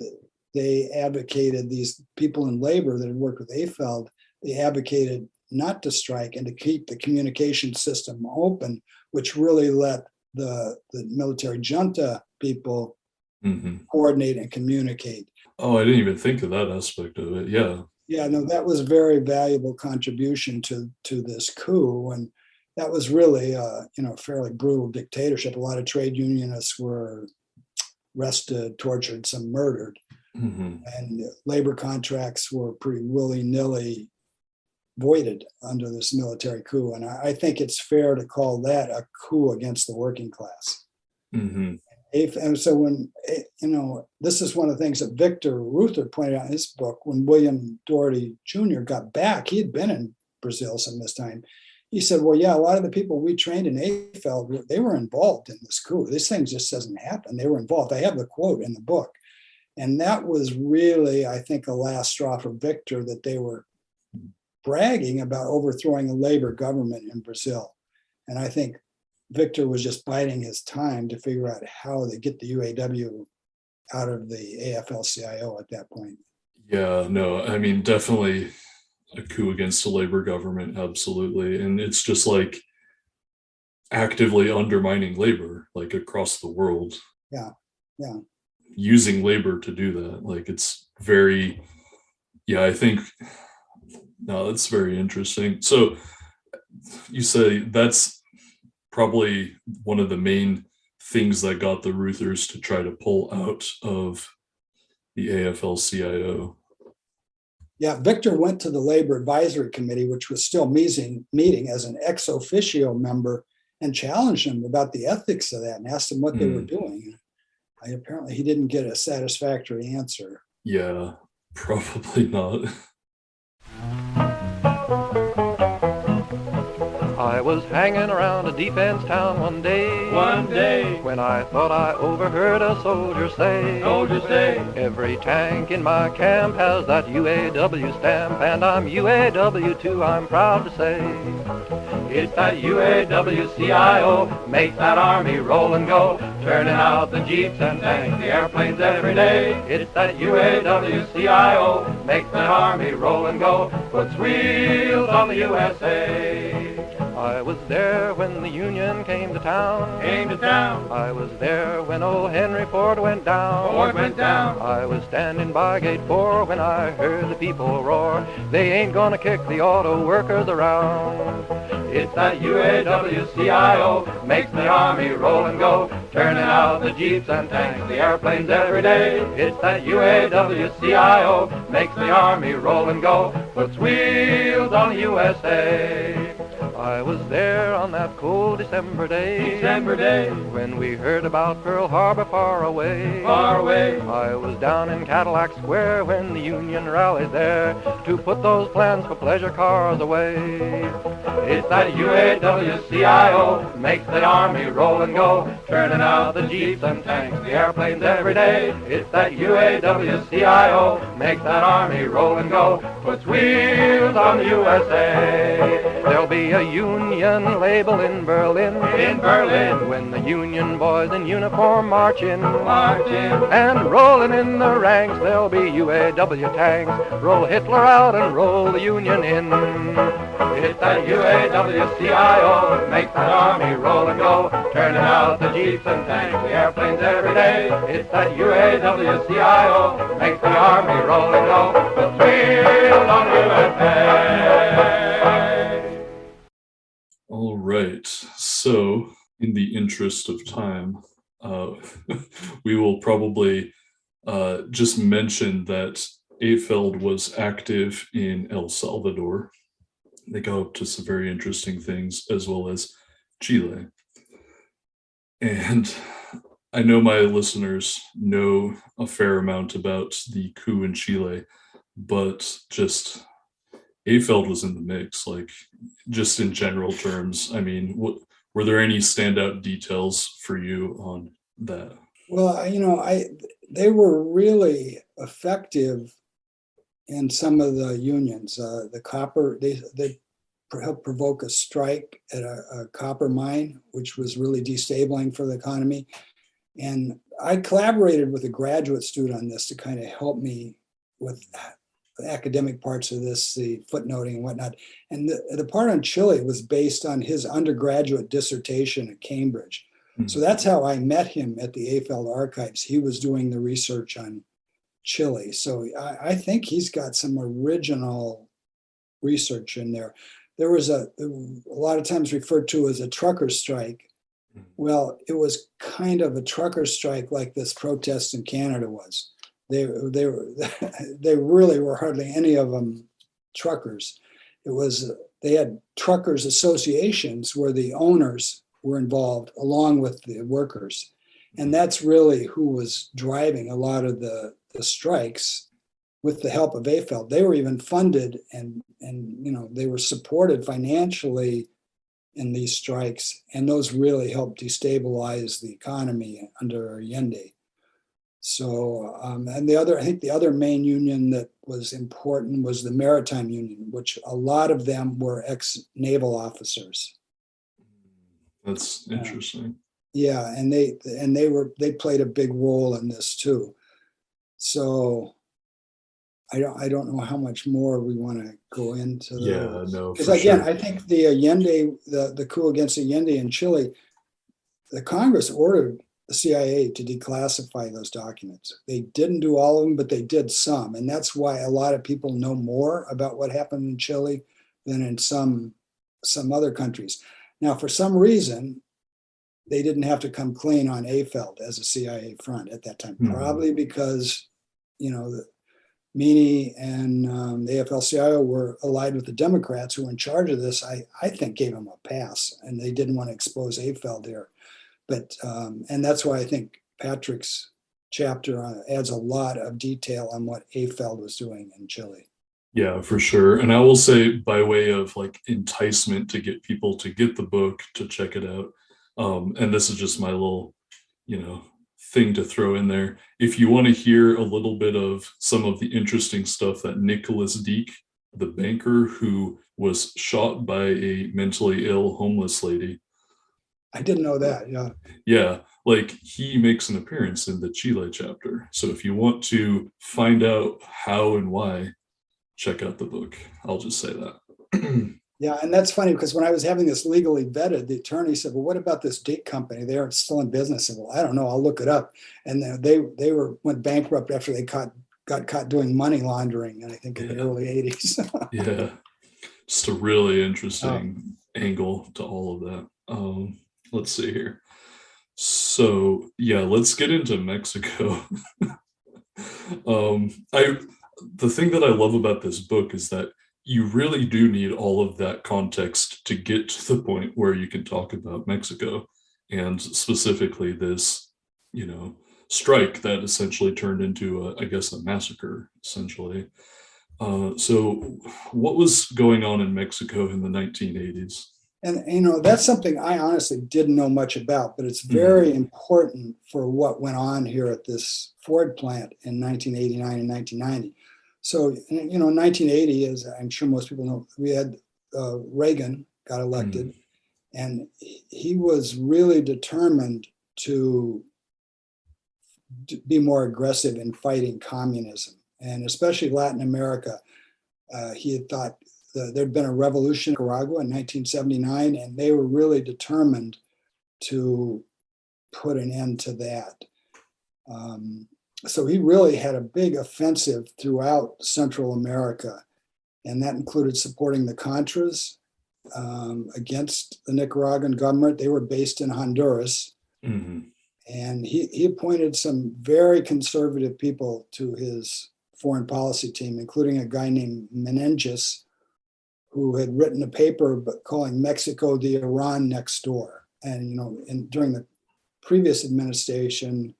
they advocated, these people in labor that had worked with AFL, they advocated not to strike and to keep the communication system open, which really let the military junta people coordinate and communicate. Oh, I didn't even think of that aspect of it. Yeah. Yeah, no, that was a very valuable contribution to this coup. And that was really, a fairly brutal dictatorship. A lot of trade unionists were arrested, tortured, some murdered. And labor contracts were pretty willy-nilly voided under this military coup. And I think it's fair to call that a coup against the working class. And so when, this is one of the things that Victor Reuther pointed out in his book, when William Doherty Jr. got back, he had been in Brazil some this time. He said, well, yeah, a lot of the people we trained in AFL, they were involved in this coup. This thing just doesn't happen. They were involved. I have the quote in the book. And that was really, I think, a last straw for Victor, that they were bragging about overthrowing a labor government in Brazil. And I think Victor was just biding his time to figure out how to get the UAW out of the AFL-CIO at that point. Yeah, no, I mean, definitely a coup against the labor government, absolutely. And it's just like actively undermining labor, like across the world. Yeah. Using labor to do that. Like, it's very, I think, no, that's very interesting. So you say that's probably one of the main things that got the Reuthers to try to pull out of the AFL-CIO. Yeah, Victor went to the Labor Advisory Committee, which was still meeting as an ex officio member, and challenged him about the ethics of that and asked him what they were doing. Apparently, he didn't get a satisfactory answer. Yeah, probably not. I was hanging around a defense town one day, when I thought I overheard a soldier say, every tank in my camp has that UAW stamp, and I'm UAW too, I'm proud to say. It's that UAW-CIO, makes that army roll and go, turning out the jeeps and tanks, the airplanes every day. It's that UAW-CIO, makes that army roll and go, puts wheels on the USA. I was there when the Union came to town. I was there when old Henry Ford went down. I was standing by gate 4 when I heard the people roar, they ain't gonna kick the auto workers around. It's that UAW-CIO, makes the army roll and go, turning out the jeeps and tanks, the airplanes every day. It's that UAW-CIO, makes the army roll and go, puts wheels on the USA. I was there on that cold December day, when we heard about Pearl Harbor far away, I was down in Cadillac Square when the Union rallied there to put those plans for pleasure cars away. It's that UAW-CIO makes the Army roll and go, turning out the Jeeps and tanks, the airplanes every day. It's that UAW-CIO makes that Army roll and go, puts wheels on the USA. There'll be a Union label in Berlin, when the Union boys in uniform march in. And rolling in the ranks, there'll be UAW tanks. Roll Hitler out and roll the Union in. It's that UAW-CIO makes that Army roll and go, turning out the Jeeps and tanks, the airplanes every day. It's that UAW-CIO makes the Army roll and go, puts wheels on USA. All right. So, in the interest of time, we will probably just mention that AFL was active in El Salvador. They got up to some very interesting things, as well as Chile. And I know my listeners know a fair amount about the coup in Chile, but just AFL was in the mix, like just in general terms. I mean, were there any standout details for you on that? Well, they were really effective in some of the unions. The copper, they helped provoke a strike at a copper mine, which was really destabilizing for the economy. And I collaborated with a graduate student on this to kind of help me with the academic parts of this, the footnoting and whatnot. And the part on Chile was based on his undergraduate dissertation at Cambridge. Mm-hmm. So that's how I met him at the AFL archives. He was doing the research on Chile. So I think he's got some original research in there. There was a lot of times referred to as a trucker strike. Well, it was kind of a trucker strike like this protest in Canada was. They really were hardly any of them truckers. They had truckers associations where the owners were involved along with the workers. And that's really who was driving a lot of the strikes with the help of AFL. They were even funded and they were supported financially in these strikes. And those really helped destabilize the economy under Allende. So, and I think the other main union that was important was the Maritime Union, which a lot of them were ex-naval officers. That's interesting. Yeah, and they played a big role in this too. So, I don't know how much more we want to go into. Yeah, no. Because again, sure. I think the Allende, the coup against Allende in Chile, the Congress ordered the CIA to declassify those documents. They didn't do all of them, but they did some. And that's why a lot of people know more about what happened in Chile than in some other countries. Now, for some reason, they didn't have to come clean on AFL as a CIA front at that time, probably because, Meany and the AFL-CIO were allied with the Democrats who were in charge of this. I think gave them a pass, and they didn't want to expose AFL there. But and that's why I think Patrick's chapter adds a lot of detail on what AFL was doing in Chile. Yeah, for sure. And I will say, by way of like enticement to get people to get the book, to check it out. And this is just my little, thing to throw in there. If you want to hear a little bit of some of the interesting stuff that Nicholas Deek, the banker who was shot by a mentally ill homeless lady. I didn't know that. Yeah. Yeah. Like he makes an appearance in the Chile chapter. So if you want to find out how and why, check out the book. I'll just say that. Yeah, and that's funny because when I was having this legally vetted, the attorney said, "Well, what about this Deek company? They are still in business." I said, "Well, I don't know. I'll look it up." And they went bankrupt after they got caught doing money laundering, and I think in the early 80s. Yeah, just a really interesting angle to all of that. Let's see here. So yeah, let's get into Mexico. The thing that I love about this book is that you really do need all of that context to get to the point where you can talk about Mexico, and specifically this, strike that essentially turned into, I guess, a massacre, essentially. So what was going on in Mexico in the 1980s? And, that's something I honestly didn't know much about, but it's very important for what went on here at this Ford plant in 1989 and 1990. So, in 1980, as I'm sure most people know, we had Reagan got elected, and he was really determined to be more aggressive in fighting communism, and especially Latin America. He had thought there'd been a revolution in Nicaragua in 1979, and they were really determined to put an end to that. So he really had a big offensive throughout Central America, and that included supporting the Contras against the Nicaraguan government. They were based in Honduras, and he appointed some very conservative people to his foreign policy team, including a guy named Menendez, who had written a paper calling Mexico the Iran next door. And, during the previous administration,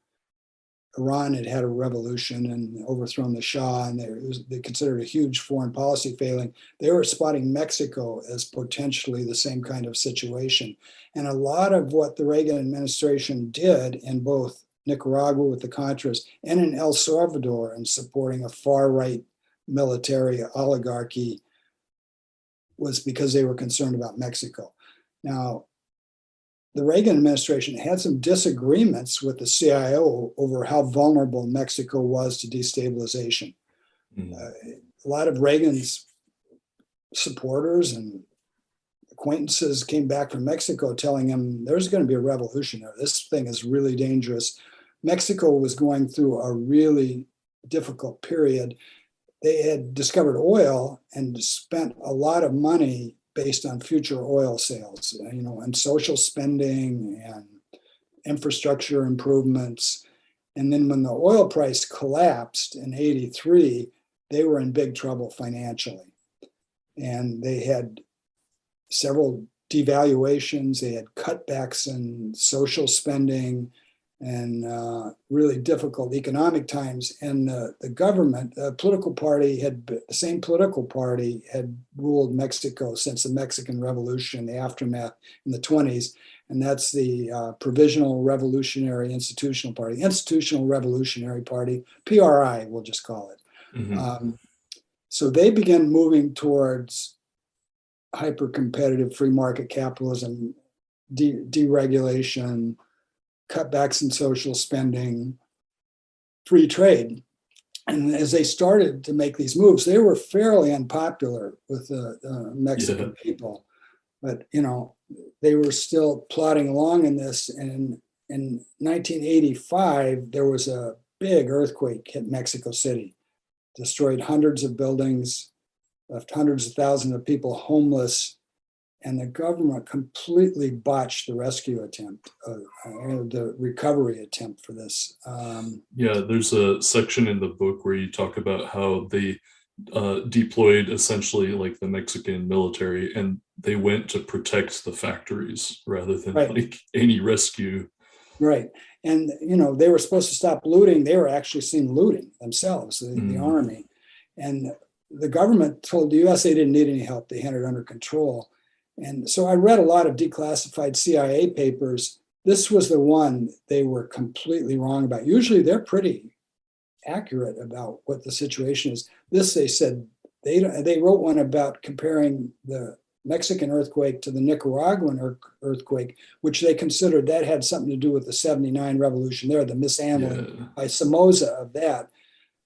Iran had had a revolution and overthrown the Shah, and they considered a huge foreign policy failing. They were spotting Mexico as potentially the same kind of situation. And a lot of what the Reagan administration did in both Nicaragua with the Contras and in El Salvador in supporting a far-right military oligarchy was because they were concerned about Mexico. Now, the Reagan administration had some disagreements with the CIO over how vulnerable Mexico was to destabilization. A lot of Reagan's supporters and acquaintances came back from Mexico telling him there's going to be a revolution there. This thing is really dangerous. Mexico was going through a really difficult period. They had discovered oil and spent a lot of money based on future oil sales, and social spending and infrastructure improvements. And then when the oil price collapsed in 83, they were in big trouble financially. And they had several devaluations, they had cutbacks in social spending, and really difficult economic times. And the government, the same political party had ruled Mexico since the Mexican Revolution, the aftermath in the 20s. And that's the Provisional Revolutionary Institutional Party, PRI, we'll just call it. So they began moving towards hyper-competitive free market capitalism, deregulation, cutbacks in social spending, free trade. And as they started to make these moves, they were fairly unpopular with the Mexican people. But, they were still plodding along in this. And in 1985, there was a big earthquake hit Mexico City, destroyed hundreds of buildings, left hundreds of thousands of people homeless. And the government completely botched the rescue attempt, the recovery attempt for this. There's a section in the book where you talk about how they deployed essentially like the Mexican military, and they went to protect the factories rather than like any rescue. Right. And, they were supposed to stop looting. They were actually seen looting themselves, the army. And the government told the U.S. they didn't need any help. They had it under control. And so I read a lot of declassified CIA papers. This was the one they were completely wrong about. Usually they're pretty accurate about what the situation is. This, they said, they wrote one about comparing the Mexican earthquake to the Nicaraguan earthquake, which they considered that had something to do with the 79 revolution there, the mishandling by Somoza of that.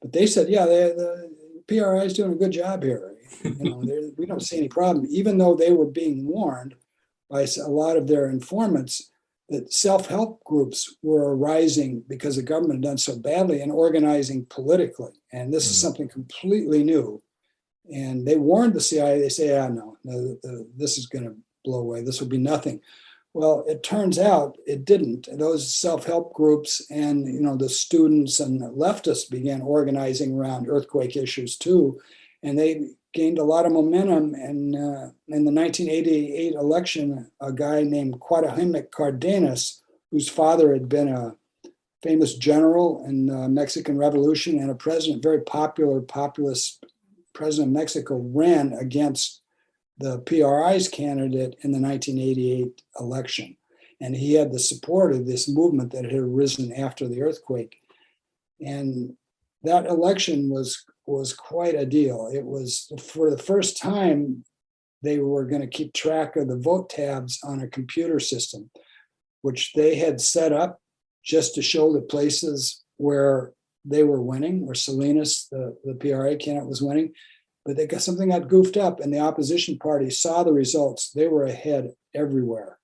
But they said, the PRI is doing a good job here. We don't see any problem, even though they were being warned by a lot of their informants that self-help groups were arising because the government had done so badly and organizing politically. And this is something completely new. And they warned the CIA. They say, no, this is going to blow away. This will be nothing. Well, it turns out it didn't. Those self-help groups and the students and the leftists began organizing around earthquake issues too. And they gained a lot of momentum. And in the 1988 election, a guy named Cuauhtémoc Cárdenas, whose father had been a famous general in the Mexican Revolution and a president, very popular, populist president of Mexico, ran against the PRI's candidate in the 1988 election. And he had the support of this movement that had arisen after the earthquake. And that election was quite a deal. It was, for the first time, they were going to keep track of the vote tabs on a computer system, which they had set up just to show the places where they were winning, where Salinas, the PRA candidate, was winning. But something got goofed up, and the opposition party saw the results. They were ahead everywhere.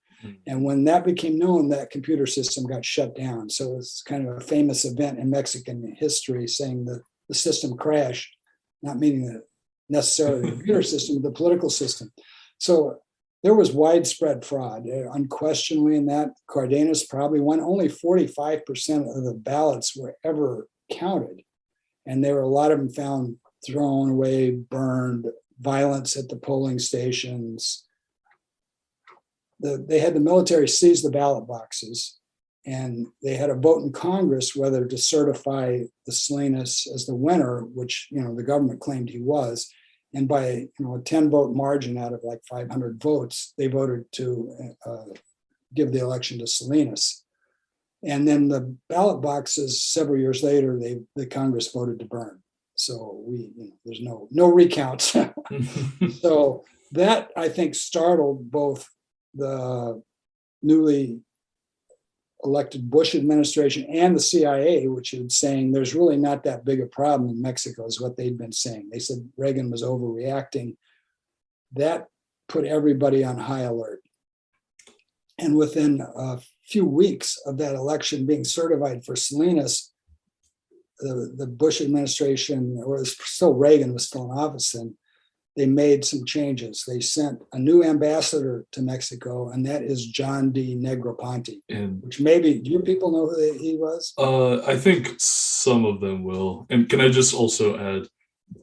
And when that became known, that computer system got shut down. So it's kind of a famous event in Mexican history, saying the system crashed, not meaning necessarily the computer system, but the political system. So there was widespread fraud, unquestionably, in that. Cardenas probably won. Only 45% of the ballots were ever counted. And there were a lot of them found thrown away, burned, violence at the polling stations. They had the military seize the ballot boxes, and they had a vote in Congress whether to certify the Salinas as the winner, which the government claimed he was. And by a 10-vote margin out of like 500 votes, they voted to give the election to Salinas. And then the ballot boxes, several years later, the Congress voted to burn. So there's no recounts. So that, I think, startled both the newly elected Bush administration and the CIA, which had saying there's really not that big a problem in Mexico, is what they'd been saying. They said Reagan was overreacting. That put everybody on high alert. And within a few weeks of that election being certified for Salinas, the Bush administration, or it was still Reagan was still in office then, they made some changes. They sent a new ambassador to Mexico, and that is John D. Negroponte, which maybe, do you people know who he was? I think some of them will. And can I just also add,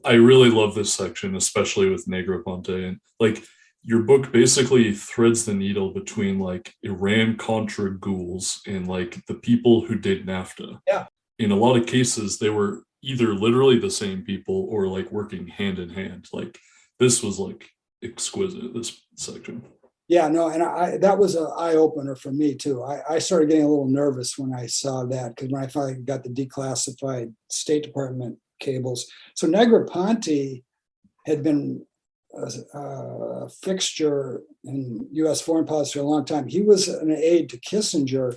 I really love this section, especially with Negroponte. And like, your book basically threads the needle between like Iran-Contra ghouls and like the people who did NAFTA. Yeah. In a lot of cases, they were either literally the same people or like working hand in hand. Like, this was like exquisite, this section. Yeah, no, and that was an eye-opener for me too. I started getting a little nervous when I saw that, because when I finally got the declassified State Department cables. So Negroponte had been a fixture in U.S. foreign policy for a long time. He was an aide to Kissinger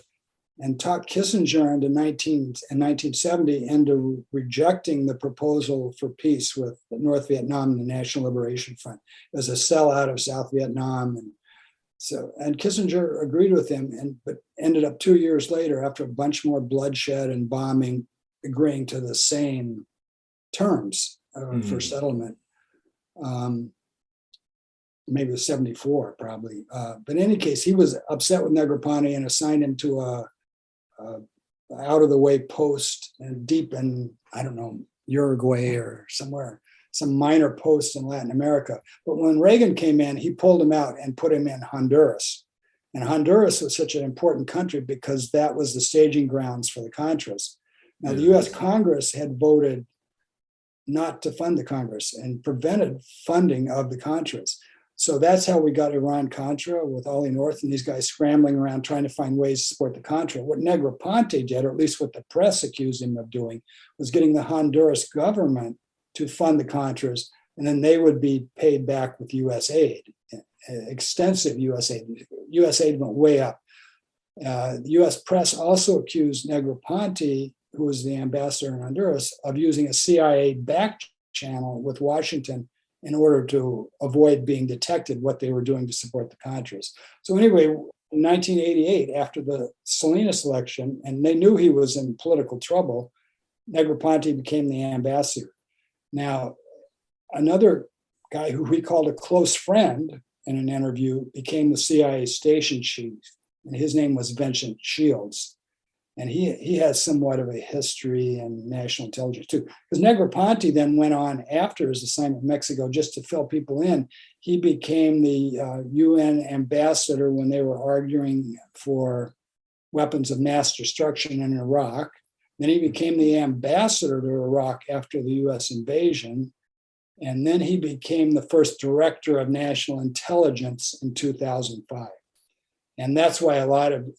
and talked Kissinger in 1970 into rejecting the proposal for peace with North Vietnam and the National Liberation Front as a sellout of South Vietnam. And Kissinger agreed with him, but ended up 2 years later, after a bunch more bloodshed and bombing, agreeing to the same terms for settlement. Maybe it was 74, probably. But in any case, he was upset with Negroponte and assigned him to a out-of-the-way post and deep in, I don't know, Uruguay or somewhere, some minor post in Latin America. But when Reagan came in, he pulled him out and put him in Honduras. And Honduras was such an important country because that was the staging grounds for the Contras. Now, the U.S. Congress had voted not to fund the Congress and prevented funding of the Contras. So that's how we got Iran-Contra with Ollie North and these guys scrambling around trying to find ways to support the Contra. What Negroponte did, or at least what the press accused him of doing, was getting the Honduras government to fund the Contras, and then they would be paid back with U.S. aid, extensive U.S. aid. U.S. aid went way up. The U.S. press also accused Negroponte, who was the ambassador in Honduras, of using a CIA back channel with Washington in order to avoid being detected what they were doing to support the Contras. So anyway, in 1988, after the Salinas election, and they knew he was in political trouble, Negroponte became the ambassador. Now, another guy who he called a close friend in an interview became the CIA station chief, and his name was Vincent Shields. And he has somewhat of a history in national intelligence too. Because Negroponte then went on after his assignment in Mexico just to fill people in. He became the UN ambassador when they were arguing for weapons of mass destruction in Iraq. Then he became the ambassador to Iraq after the US invasion. And then he became the first director of national intelligence in 2005. And that's why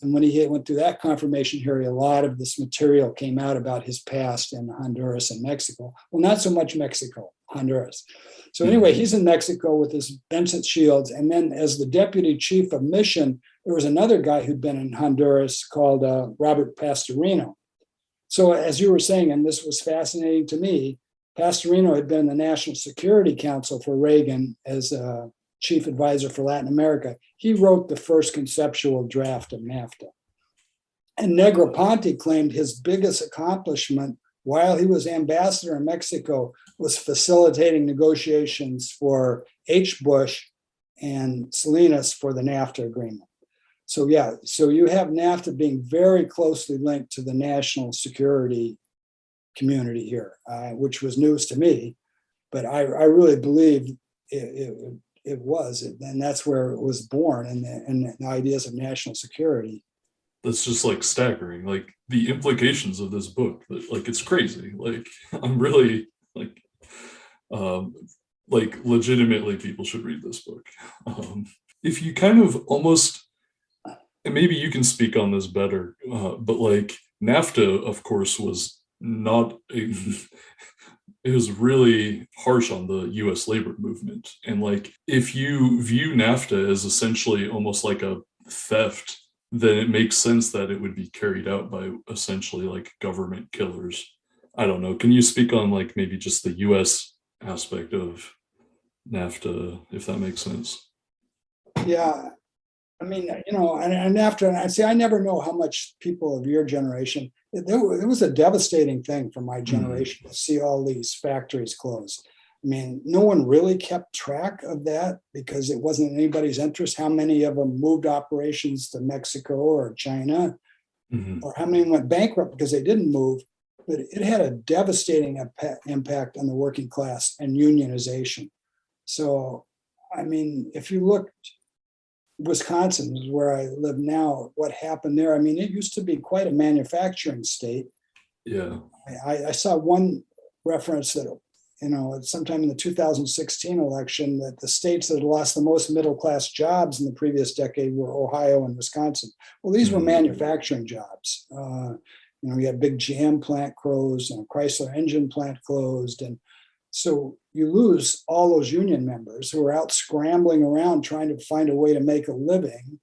when he went through that confirmation hearing, a lot of this material came out about his past in Honduras and Mexico. Well, not so much Mexico, Honduras. So anyway, he's in Mexico with his Vincent Shields. And then as the deputy chief of mission, there was another guy who'd been in Honduras called Robert Pastorino. So as you were saying, and this was fascinating to me, Pastorino had been in the National Security Council for Reagan as a chief advisor for Latin America. He wrote the first conceptual draft of NAFTA. And Negroponte claimed his biggest accomplishment while he was ambassador in Mexico was facilitating negotiations for H. Bush and Salinas for the NAFTA agreement. So you have NAFTA being very closely linked to the national security community here, which was news to me, but I really believe it was, and that's where it was born, and the ideas of national security. That's just like staggering, like the implications of this book. Like it's crazy. Like I'm really like legitimately people should read this book. If you kind of almost, and maybe you can speak on this better, but like NAFTA, of course, was not it was really harsh on the US labor movement. And like, if you view NAFTA as essentially almost like a theft, then it makes sense that it would be carried out by essentially like government killers. I don't know. Can you speak on like maybe just the US aspect of NAFTA, if that makes sense? Yeah. I mean, and after, and I say, I never know how much people of your generation, it was a devastating thing for my generation to see all these factories close. I mean, no one really kept track of that because it wasn't in anybody's interest how many of them moved operations to Mexico or China, or how many went bankrupt because they didn't move. But it had a devastating impact on the working class and unionization. So, I mean, if you look, Wisconsin is where I live now. What happened there? I mean, it used to be quite a manufacturing state. Yeah. I saw one reference that, sometime in the 2016 election, that the states that had lost the most middle-class jobs in the previous decade were Ohio and Wisconsin. Well, these were manufacturing jobs. We had big GM plant closed and a Chrysler engine plant closed. And so you lose all those union members who are out scrambling around trying to find a way to make a living.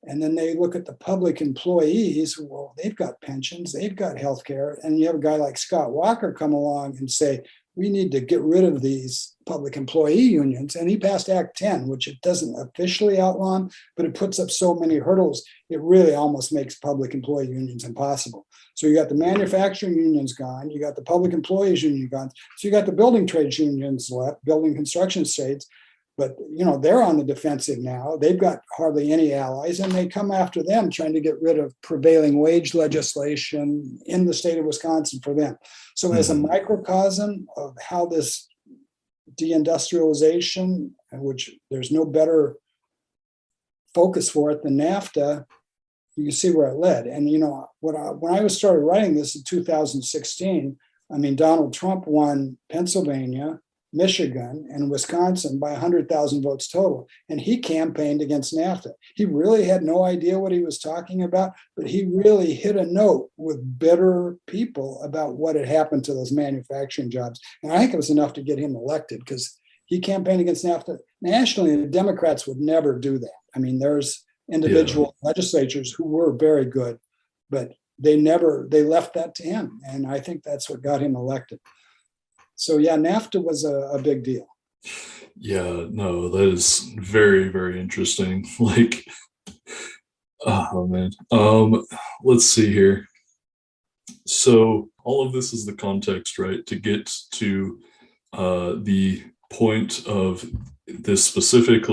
And then they look at the public employees. Well, they've got pensions, they've got health care. And you have a guy like Scott Walker come along and say, we need to get rid of these public employee unions. And he passed Act 10, which it doesn't officially outlaw them, but it puts up so many hurdles, it really almost makes public employee unions impossible. So you got the manufacturing unions gone, you got the public employees union gone, so you got the building trades unions left, building construction trades, but they're on the defensive now. They've got hardly any allies, and they come after them trying to get rid of prevailing wage legislation in the state of Wisconsin for them. So as a microcosm of how this deindustrialization, which there's no better focus for it than NAFTA, you can see where it led. And when I started writing this in 2016, I mean, Donald Trump won Pennsylvania, Michigan, and Wisconsin by 100,000 votes total. And he campaigned against NAFTA. He really had no idea what he was talking about, but he really hit a note with bitter people about what had happened to those manufacturing jobs. And I think it was enough to get him elected because he campaigned against NAFTA. Nationally, the Democrats would never do that. I mean, there's individual legislatures who were very good, but they left that to him. And I think that's what got him elected. So NAFTA was a big deal. Yeah, no, that is very, very interesting. Like, oh man. Let's see here. So all of this is the context, right? To get to the point of this specific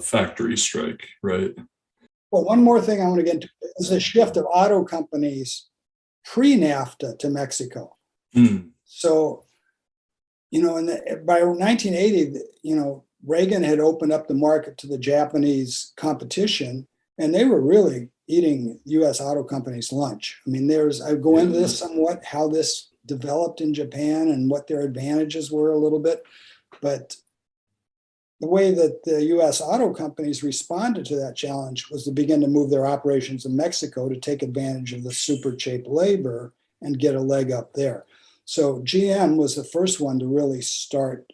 factory strike, right? Well, one more thing I want to get to is a shift of auto companies pre-NAFTA to Mexico. Mm. So, by 1980, Reagan had opened up the market to the Japanese competition, and they were really eating U.S. auto companies' lunch. I mean, I go into this somewhat, how this developed in Japan and what their advantages were a little bit. But the way that the U.S. auto companies responded to that challenge was to begin to move their operations in Mexico to take advantage of the super cheap labor and get a leg up there. So GM was the first one to really start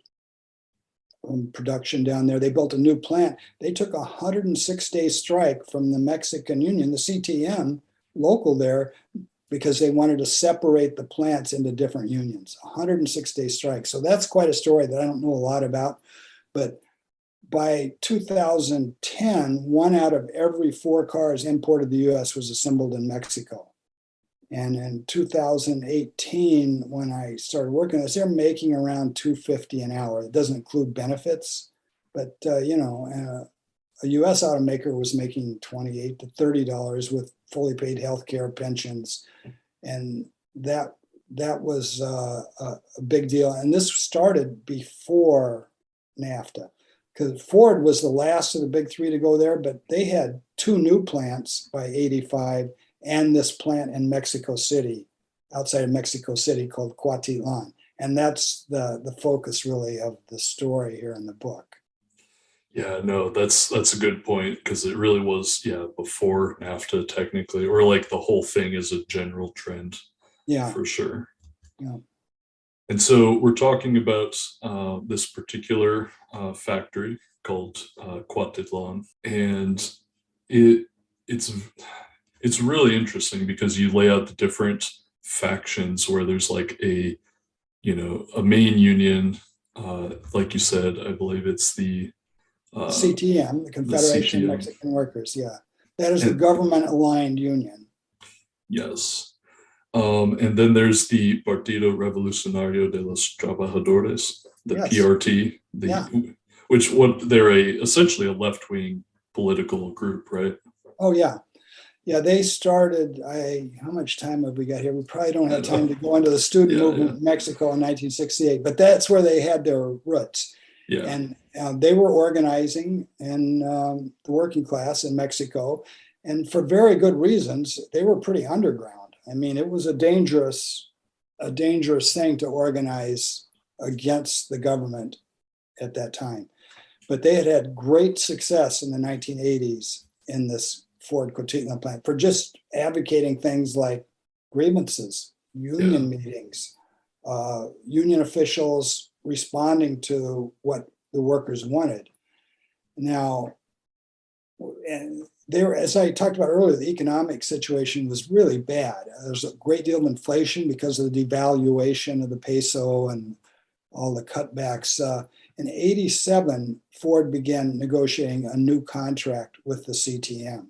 production down there. They built a new plant. They took a 106-day strike from the Mexican Union, the CTM, local there, because they wanted to separate the plants into different unions. 106-day strike. So that's quite a story that I don't know a lot about. But by 2010, 1 out of every 4 cars imported to the U.S. was assembled in Mexico. And in 2018, when I started working on this, they're making around $250 an hour. It doesn't include benefits, but a U.S. automaker was making $28 to $30 with fully paid healthcare, pensions, and that was a big deal. And this started before NAFTA, because Ford was the last of the big 3 to go there, but they had 2 new plants by 85. And this plant in Mexico City, outside of Mexico City, called Cuautitlán. And that's the focus really of the story here in the book. Yeah, no, that's a good point, because it really was, before NAFTA technically, or like the whole thing is a general trend. Yeah, for sure. Yeah. And so we're talking about this particular factory called Cuautitlán, and it's really interesting because you lay out the different factions where there's like a main union, like you said, I believe it's the CTM, the Confederation of Mexican Workers. Yeah, that is the government-aligned union. Yes. And then there's the Partido Revolucionario de los Trabajadores, the PRT, they're essentially a left-wing political group, right? Oh, yeah. Yeah, they started, how much time have we got here? We probably don't have time to go into the student movement in Mexico in 1968, but that's where they had their roots. Yeah. And they were organizing in the working class in Mexico, and for very good reasons. They were pretty underground. I mean, it was a dangerous thing to organize against the government at that time. But they had great success in the 1980s in this Ford Cuautitlán plant for just advocating things like grievances, union meetings, union officials responding to what the workers wanted. Now, and there, as I talked about earlier, the economic situation was really bad. There's a great deal of inflation because of the devaluation of the peso and all the cutbacks. In 87, Ford began negotiating a new contract with the CTM.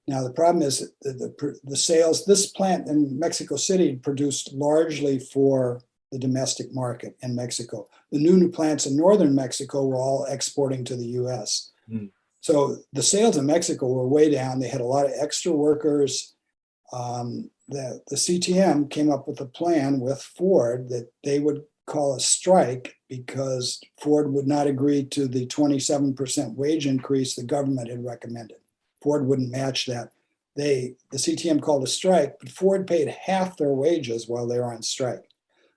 Now, the problem is that the sales, this plant in Mexico City produced largely for the domestic market in Mexico. The new plants in northern Mexico were all exporting to the US. Mm. So the sales in Mexico were way down. They had a lot of extra workers. The CTM came up with a plan with Ford that they would call a strike because Ford would not agree to the 27% wage increase the government had recommended. Ford wouldn't match that. The CTM called a strike, but Ford paid half their wages while they were on strike.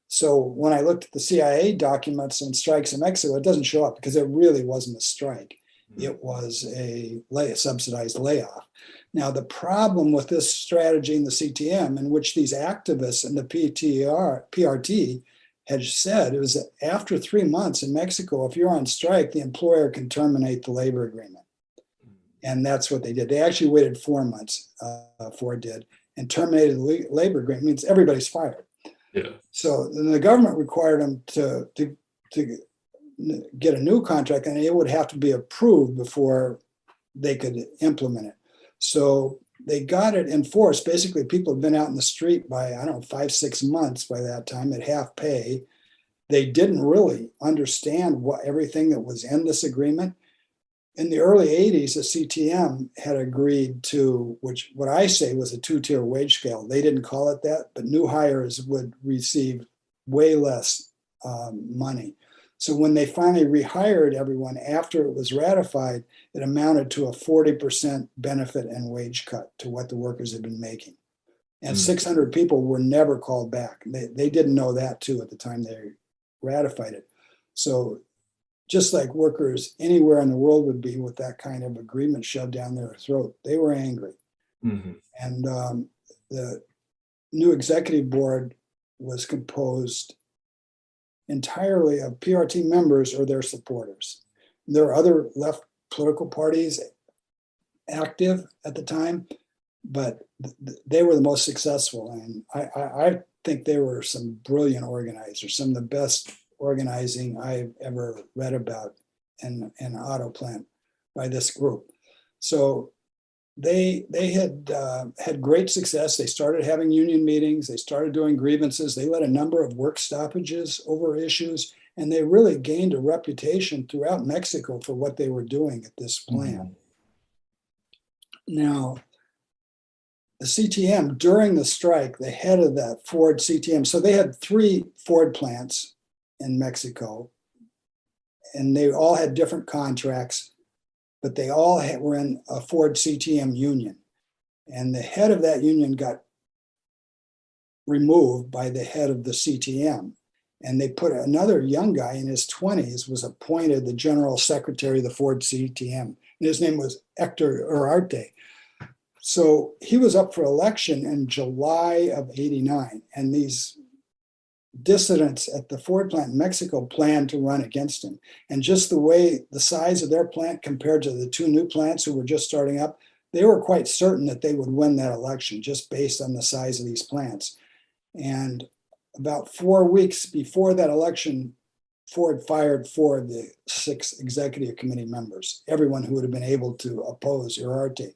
So when I looked at the CIA documents on strikes in Mexico, it doesn't show up because it really wasn't a strike. It was a subsidized layoff. Now, the problem with this strategy in the CTM, in which these activists in the PRT had said, it was that after 3 months in Mexico, if you're on strike, the employer can terminate the labor agreement. And that's what they did. They actually waited 4 months, Ford did, and terminated the labor agreement. It means everybody's fired. Yeah. So then the government required them to get a new contract, and it would have to be approved before they could implement it. So they got it enforced. Basically, people had been out in the street by, 5-6 months by that time at half pay. They didn't really understand everything that was in this agreement. in the early 80s, the CTM had agreed to, which what I say was a two-tier wage scale. They didn't call it that, but new hires would receive way less money. So when they finally rehired everyone after it was ratified, it amounted to a 40% benefit and wage cut to what the workers had been making. And 600 people were never called back. They didn't know that too at the time they ratified it. So just like workers anywhere in the world would be with that kind of agreement shoved down their throat, they were angry. Mm-hmm. And the new executive board was composed entirely of PRT members or their supporters. There are other left political parties active at the time, but they were the most successful. And I think they were some brilliant organizers, some of the best organizing I've ever read about in an auto plant by this group. So they had great success. They started having union meetings. They started doing grievances. They led a number of work stoppages over issues, and they really gained a reputation throughout Mexico for what they were doing at this plant. Mm-hmm. Now, the CTM, during the strike, the head of that Ford CTM, so they had 3 Ford plants in Mexico, and they all had different contracts, but they all were in a Ford CTM union. And the head of that union got removed by the head of the CTM. And they put another young guy in his 20s, was appointed the general secretary of the Ford CTM. And his name was Hector Urarte. So he was up for election in July of '89. And these dissidents at the Ford plant in Mexico planned to run against him. And just the way the size of their plant compared to the 2 new plants who were just starting up, they were quite certain that they would win that election just based on the size of these plants. And about 4 weeks before that election, Ford fired 4 of the 6 executive committee members, everyone who would have been able to oppose Urarte.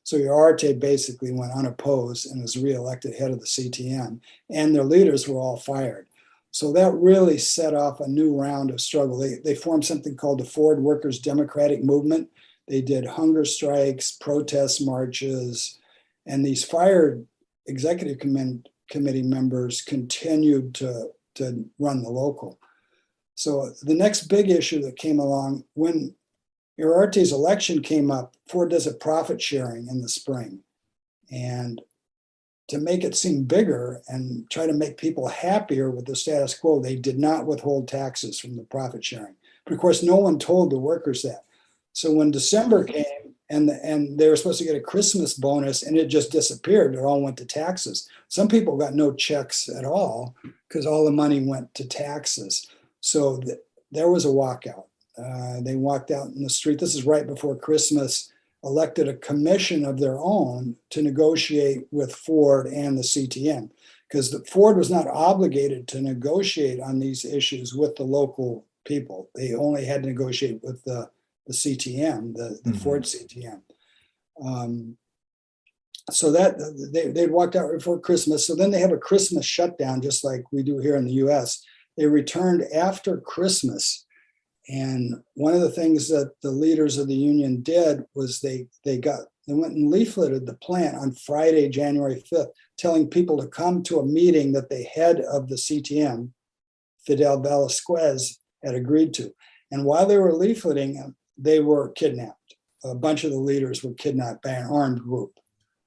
So Urarte basically went unopposed and was reelected head of the CTM, and their leaders were all fired. So that really set off a new round of struggle. They formed something called the Ford Workers' Democratic Movement. They did hunger strikes, protest marches, and these fired executive committee members continued to run the local. So the next big issue that came along, when Urarte's election came up, Ford does a profit sharing in the spring. And to make it seem bigger and try to make people happier with the status quo, they did not withhold taxes from the profit sharing. But of course, no one told the workers that. So when December came and they were supposed to get a Christmas bonus and it just disappeared, it all went to taxes. Some people got no checks at all because all the money went to taxes. So there was a walkout. They walked out in the street. This is right before Christmas, elected a commission of their own to negotiate with Ford and the CTM, because Ford was not obligated to negotiate on these issues with the local people. They only had to negotiate with the CTM, the Ford CTM. So that they walked out before Christmas. So then they have a Christmas shutdown, just like we do here in the US. They returned after Christmas. And one of the things that the leaders of the union did was they went and leafleted the plant on Friday, January 5th, telling people to come to a meeting that the head of the CTM, Fidel Velasquez, had agreed to. And while they were leafleting, they were kidnapped. A bunch of the leaders were kidnapped by an armed group.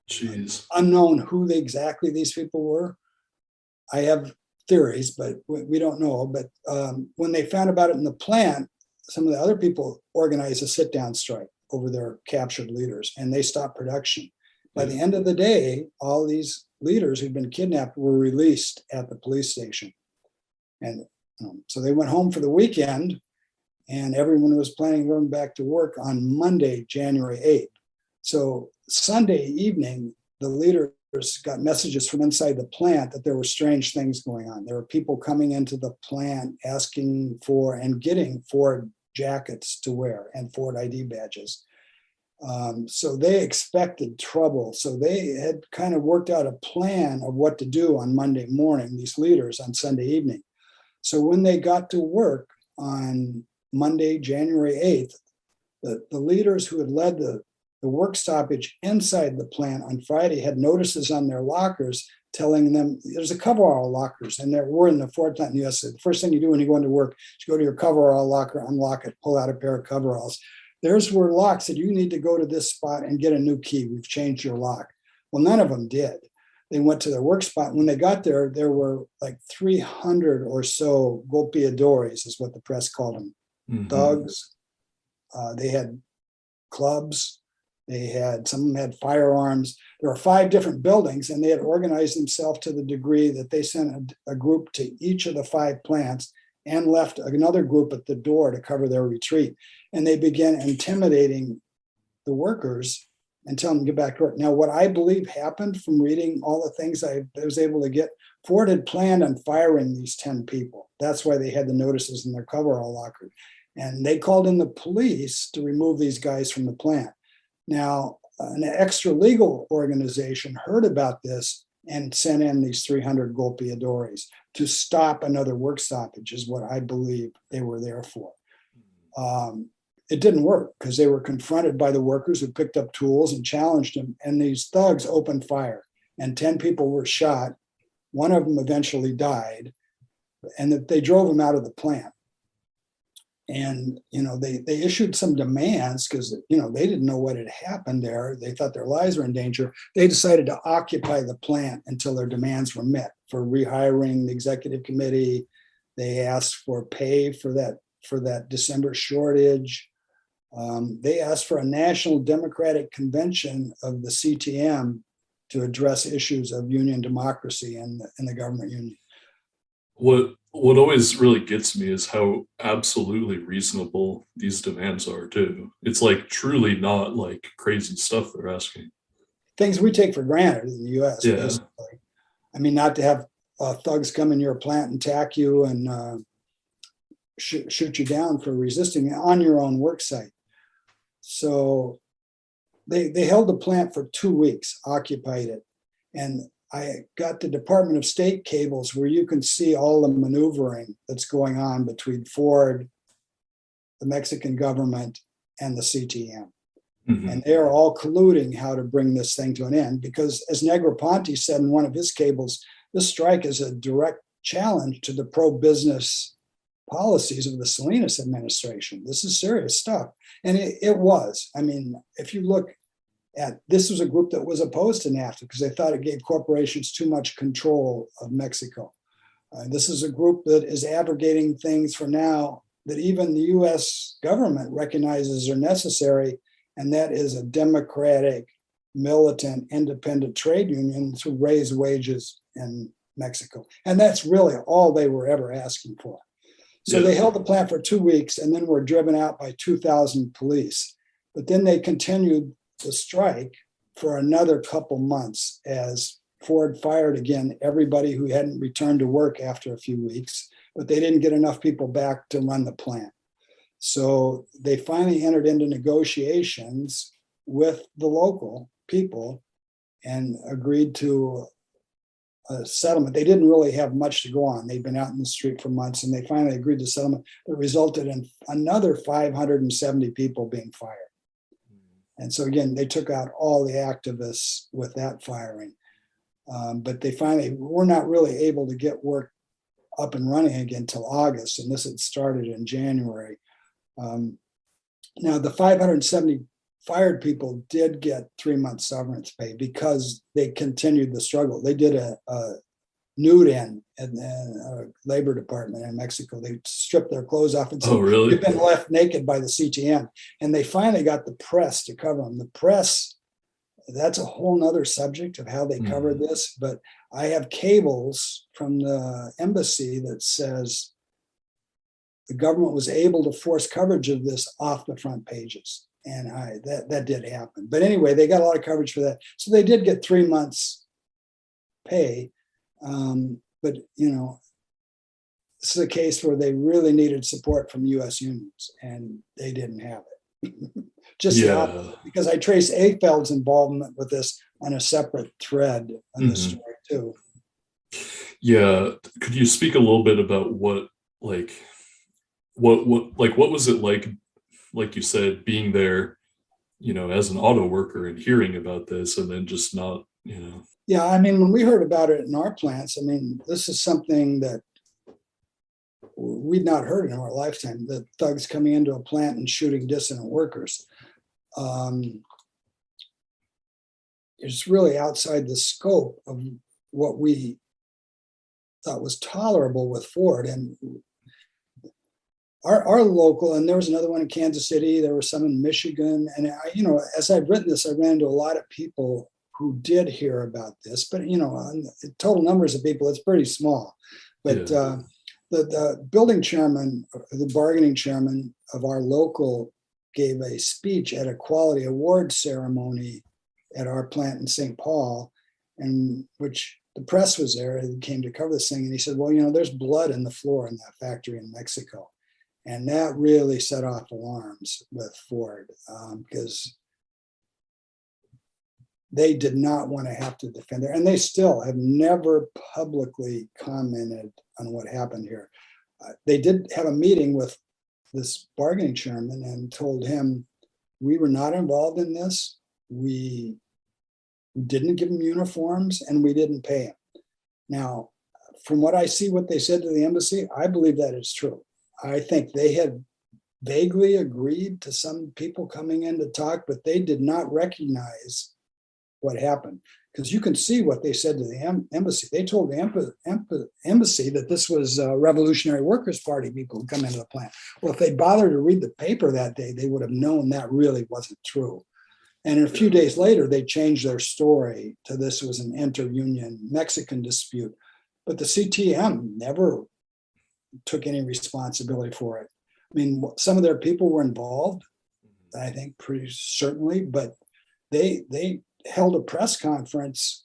Jeez. Unknown who exactly these people were. I have theories, but we don't know. But when they found about it in the plant, some of the other people organized a sit-down strike over their captured leaders, and they stopped production. By the end of the day, all these leaders who'd been kidnapped were released at the police station. And so they went home for the weekend, and everyone was planning to run back to work on Monday, January 8th. So Sunday evening, the leaders got messages from inside the plant that there were strange things going on. There were people coming into the plant asking for and getting Ford jackets to wear and Ford ID badges. So they expected trouble. So they had kind of worked out a plan of what to do on Monday morning, these leaders on Sunday evening. So when they got to work on Monday, January 8th, The leaders who had led the work stoppage inside the plant on Friday had notices on their lockers telling them there's a coverall lockers, and we're in the Ford plant in the US. The first thing you do when you go into work is you go to your coverall locker, unlock it, pull out a pair of coveralls. Theirs were locks that you need to go to this spot and get a new key. We've changed your lock. Well, none of them did. They went to their work spot. When they got there, there were like 300 or so golpeadores, is what the press called them, thugs. They had clubs. Some of them had firearms. There were 5 different buildings, and they had organized themselves to the degree that they sent a group to each of the 5 plants and left another group at the door to cover their retreat. And they began intimidating the workers and telling them to get back to work. Now, what I believe happened from reading all the things I was able to get, Ford had planned on firing these 10 people. That's why they had the notices in their coverall locker. And they called in the police to remove these guys from the plant. Now, an extra legal organization heard about this and sent in these 300 golpeadores to stop another work stoppage, is what I believe they were there for. It didn't work because they were confronted by the workers who picked up tools and challenged them, and these thugs opened fire, and 10 people were shot. One of them eventually died, and that they drove him out of the plant. And, they issued some demands because, they didn't know what had happened there. They thought their lives were in danger. They decided to occupy the plant until their demands were met for rehiring the executive committee. They asked for pay for that December shortage. They asked for a national democratic convention of the CTM to address issues of union democracy and the government union. What always really gets me is how absolutely reasonable these demands are too. It's like truly not like crazy stuff they're asking. Things we take for granted in the US. Yeah. Basically. I mean, not to have thugs come in your plant and attack you and shoot you down for resisting on your own work site. So they held the plant for 2 weeks, occupied it. And I got the Department of State cables where you can see all the maneuvering that's going on between Ford, the Mexican government, and the CTM. And they are all colluding how to bring this thing to an end because, as Negroponte said in one of his cables, this strike is a direct challenge to the pro-business policies of the Salinas administration. This is serious stuff. And it was. I mean, if you look at, this was a group that was opposed to NAFTA because they thought it gave corporations too much control of Mexico. This is a group that is abrogating things for now that even the US government recognizes are necessary, and that is a democratic, militant, independent trade union to raise wages in Mexico. And that's really all they were ever asking for. So they held the plant for 2 weeks and then were driven out by 2,000 police. But then they continued the strike for another couple months as Ford fired again everybody who hadn't returned to work after a few weeks, but they didn't get enough people back to run the plant. So they finally entered into negotiations with the local people and agreed to a settlement. They didn't really have much to go on. They'd been out in the street for months, and they finally agreed to settlement that resulted in another 570 people being fired. And so again, they took out all the activists with that firing. But they finally were not really able to get work up and running again until August, and this had started in January. Now, the 570 fired people did get 3 months severance pay because they continued the struggle. They did a nude-in in the labor department in Mexico. They stripped their clothes off and said, "Oh, really? You've been left naked by the CTM." And they finally got the press to cover them. The press, that's a whole nother subject of how they covered this. But I have cables from the embassy that says the government was able to force coverage of this off the front pages. And that did happen. But anyway, they got a lot of coverage for that. So they did get 3 months pay. But, this is a case where they really needed support from U.S. unions, and they didn't have it. Because I trace AFL's involvement with this on a separate thread on this story too. Yeah. Could you speak a little bit about what was it like like you said, being there, as an auto worker and hearing about this and then just not, Yeah, I mean, when we heard about it in our plants, I mean, this is something that we'd not heard in our lifetime, the thugs coming into a plant and shooting dissident workers. It's really outside the scope of what we thought was tolerable with Ford. And our local, and there was another one in Kansas City, there were some in Michigan. And as I've written this, I ran into a lot of people who did hear about this, but the total numbers of people, it's pretty small. But the building chairman, the bargaining chairman of our local gave a speech at a quality award ceremony at our plant in St. Paul, and which the press was there and came to cover this thing. And he said, well, there's blood in the floor in that factory in Mexico. And that really set off alarms with Ford because they did not want to have to defend it. And they still have never publicly commented on what happened here. They did have a meeting with this bargaining chairman and told him, we were not involved in this. We didn't give him uniforms and we didn't pay him. Now, from what I see, what they said to the embassy, I believe that is true. I think they had vaguely agreed to some people coming in to talk, but they did not recognize what happened. Because you can see what they said to the embassy. They told the embassy that this was Revolutionary Workers' Party people who come into the plant. Well, if they bothered to read the paper that day, they would have known that really wasn't true. And a few days later, they changed their story to this was an inter-union Mexican dispute. But the CTM never took any responsibility for it. I mean, some of their people were involved, I think pretty certainly, but they held a press conference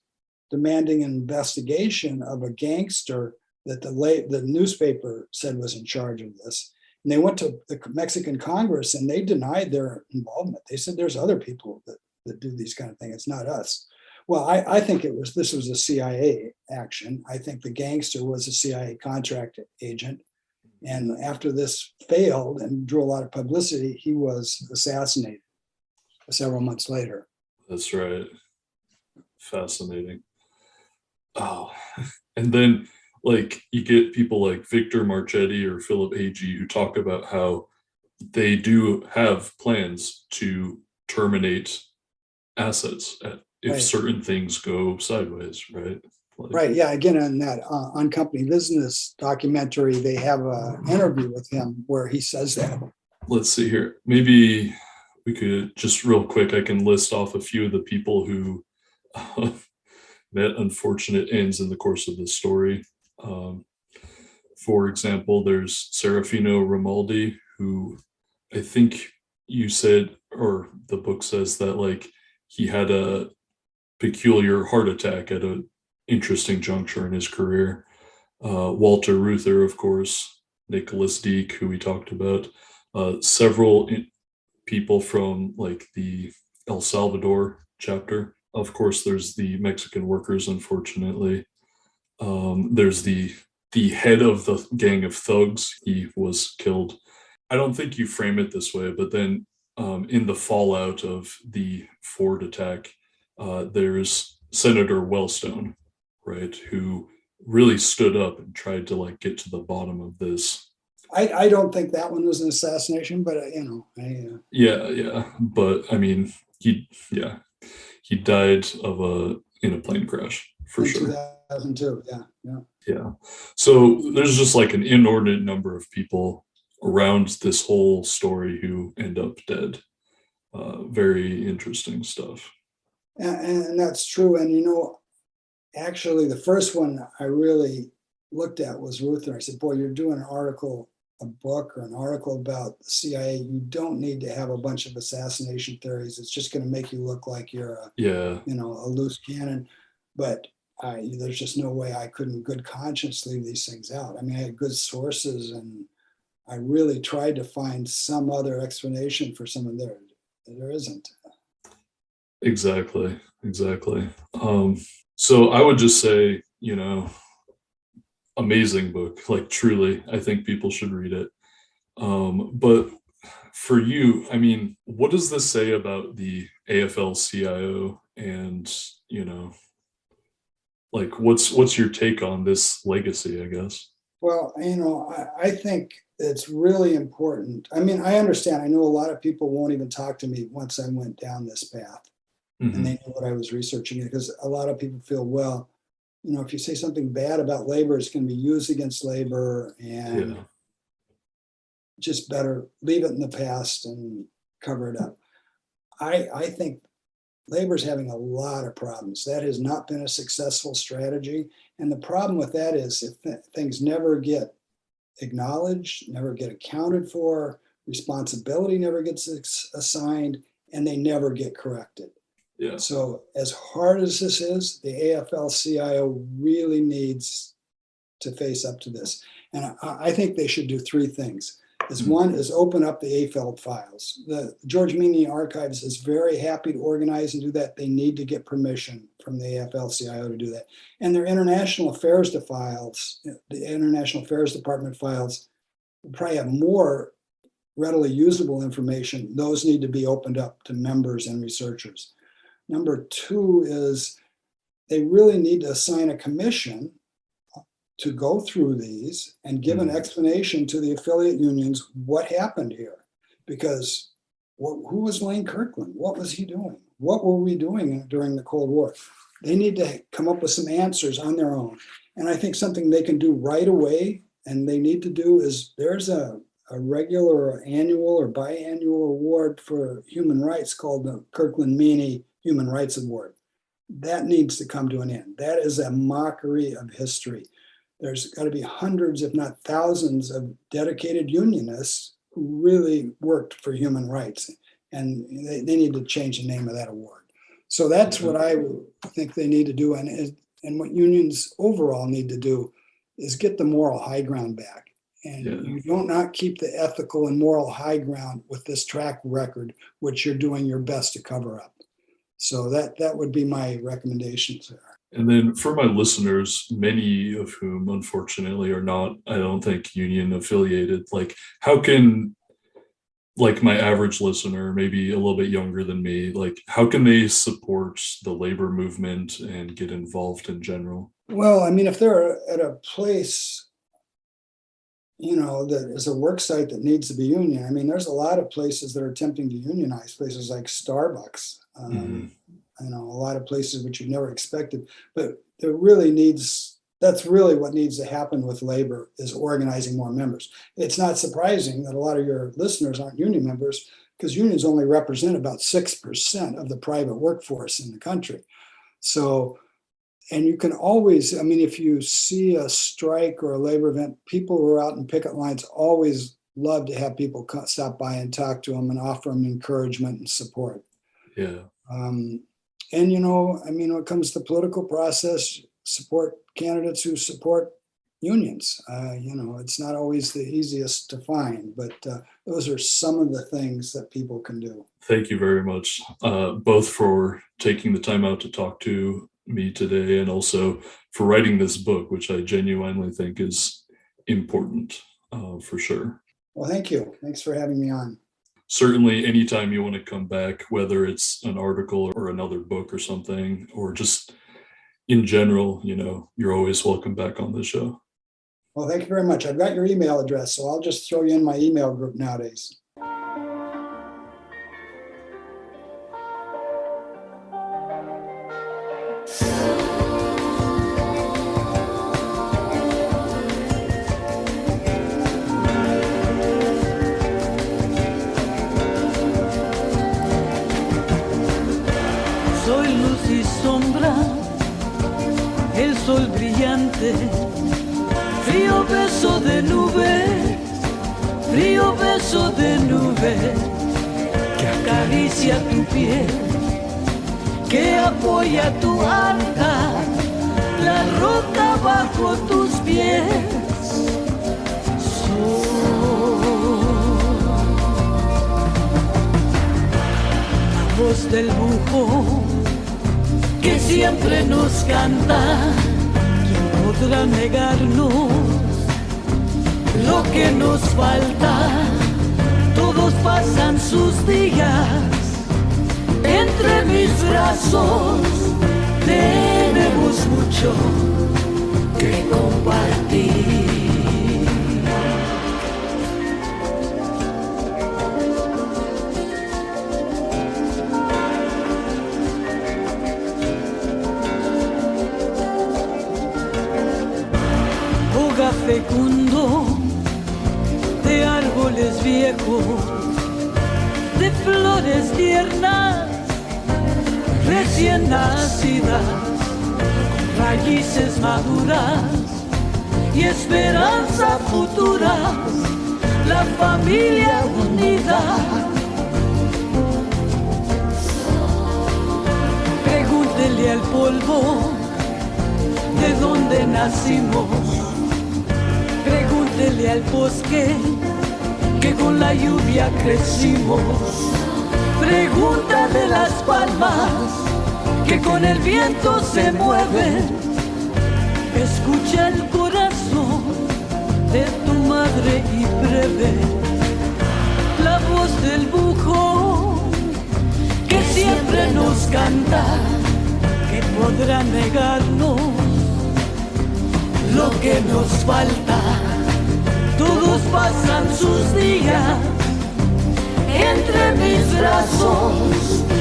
demanding an investigation of a gangster that the newspaper said was in charge of this. And they went to the Mexican Congress and they denied their involvement. They said there's other people that do these kind of things. It's not us. Well, I think this was a CIA action. I think the gangster was a CIA contract agent. And after this failed and drew a lot of publicity, he was assassinated several months later. That's right. Fascinating. Oh, and then you get people like Victor Marchetti or Philip Agee who talk about how they do have plans to terminate assets if certain things go sideways, right? Right. Yeah. Again, on that on Company Business documentary, they have an interview with him where he says that. Let's see here. Maybe we could just real quick, I can list off a few of the people who met unfortunate ends in the course of this story. For example, there's Serafino Romaldi, who I think you said, or the book says that he had a peculiar heart attack at an interesting juncture in his career. Walter Reuther, of course, Nicholas Deek, who we talked about, several people from the El Salvador chapter. Of course, there's the Mexican workers, unfortunately. There's the head of the gang of thugs. He was killed. I don't think you frame it this way, but then in the fallout of the Ford attack, there's Senator Wellstone, right, who really stood up and tried to get to the bottom of this. I don't think that one was an assassination, but Yeah, but I mean, he died in a plane crash for sure. 2002, yeah. So there's just an inordinate number of people around this whole story who end up dead. Very interesting stuff. And that's true. And actually, the first one I really looked at was Reuther. I said, "Boy, you're doing a book or an article about the CIA. You don't need to have a bunch of assassination theories. It's just going to make you look like you're a loose cannon." But there's just no way I could in good conscience leave these things out. I mean, I had good sources, and I really tried to find some other explanation for some of there. There isn't. Exactly. So I would just say, amazing book. Truly, I think people should read it. But for you, I mean, what does this say about the AFL-CIO and, like what's your take on this legacy, I guess? Well, I think it's really important. I mean, I understand. I know a lot of people won't even talk to me once I went down this path, and they knew what I was researching, because a lot of people feel, well, if you say something bad about labor, it's going to be used against labor, and just better leave it in the past and cover it up. I think labor's having a lot of problems. That has not been a successful strategy. And the problem with that is if things never get acknowledged, never get accounted for, responsibility never gets assigned, and they never get corrected. Yeah. So as hard as this is, the AFL-CIO really needs to face up to this. And I think they should do three things. One is open up the AFL files. The George Meany Archives is very happy to organize and do that. They need to get permission from the AFL-CIO to do that. And their International Affairs files, the International Affairs Department files, will probably have more readily usable information. Those need to be opened up to members and researchers. Number two is they really need to assign a commission to go through these and give an explanation to the affiliate unions what happened here. Because who was Lane Kirkland? What was he doing? What were we doing during the Cold War? They need to come up with some answers on their own. And I think something they can do right away, and they need to do, is there's a regular or annual or biannual award for human rights called the Kirkland-Meany Human Rights Award. That needs to come to an end. That is a mockery of history. There's got to be hundreds, if not thousands, of dedicated unionists who really worked for human rights, and they need to change the name of that award. So that's what I think they need to do, and what unions overall need to do is get the moral high ground back. And you don't not keep the ethical and moral high ground with this track record, which you're doing your best to cover up. So that would be my recommendations there. And then for my listeners, many of whom unfortunately are not, I don't think, union affiliated, like how can, like my average listener, maybe a little bit younger than me, like how can they support the labor movement and get involved in general? Well, I mean, if they're at a place, that is a work site that needs to be union. I mean, there's a lot of places that are attempting to unionize, places like Starbucks. A lot of places which you never expected, but that's really what needs to happen with labor, is organizing more members. It's not surprising that a lot of your listeners aren't union members, because unions only represent about 6% of the private workforce in the country. So, and you can always, I mean, if you see a strike or a labor event, people who are out in picket lines always love to have people stop by and talk to them and offer them encouragement and support. Yeah. And, when it comes to the political process, support candidates who support unions. It's not always the easiest to find, but those are some of the things that people can do. Thank you very much, both for taking the time out to talk to me today, and also for writing this book, which I genuinely think is important, for sure. Well, thank you. Thanks for having me on. Certainly, anytime you want to come back, whether it's an article or another book or something, or just in general, you're always welcome back on the show. Well, thank you very much. I've got your email address, so I'll just throw you in my email group nowadays. Soy luz y sombra, el sol brillante, frío beso de nube, frío beso de nube, que acaricia tu piel, que apoya tu alta, la roca bajo tus pies. La voz del búho que siempre nos canta. ¿Quién podrá negarnos lo que nos falta? Todos pasan sus días entre mis brazos. Tenemos mucho que compartir. Hogar fecundo de árboles viejos, de flores tiernas recién nacidas, con raíces maduras y esperanza futura, la familia unida. Pregúntele al polvo de dónde nacimos, pregúntele al bosque que con la lluvia crecimos, pregunta de las palmas que con el viento se mueven, escucha el corazón de tu madre y breve la voz del bujón que siempre nos canta, que podrá negarnos lo que nos falta. Todos pasan sus días entre mis brazos.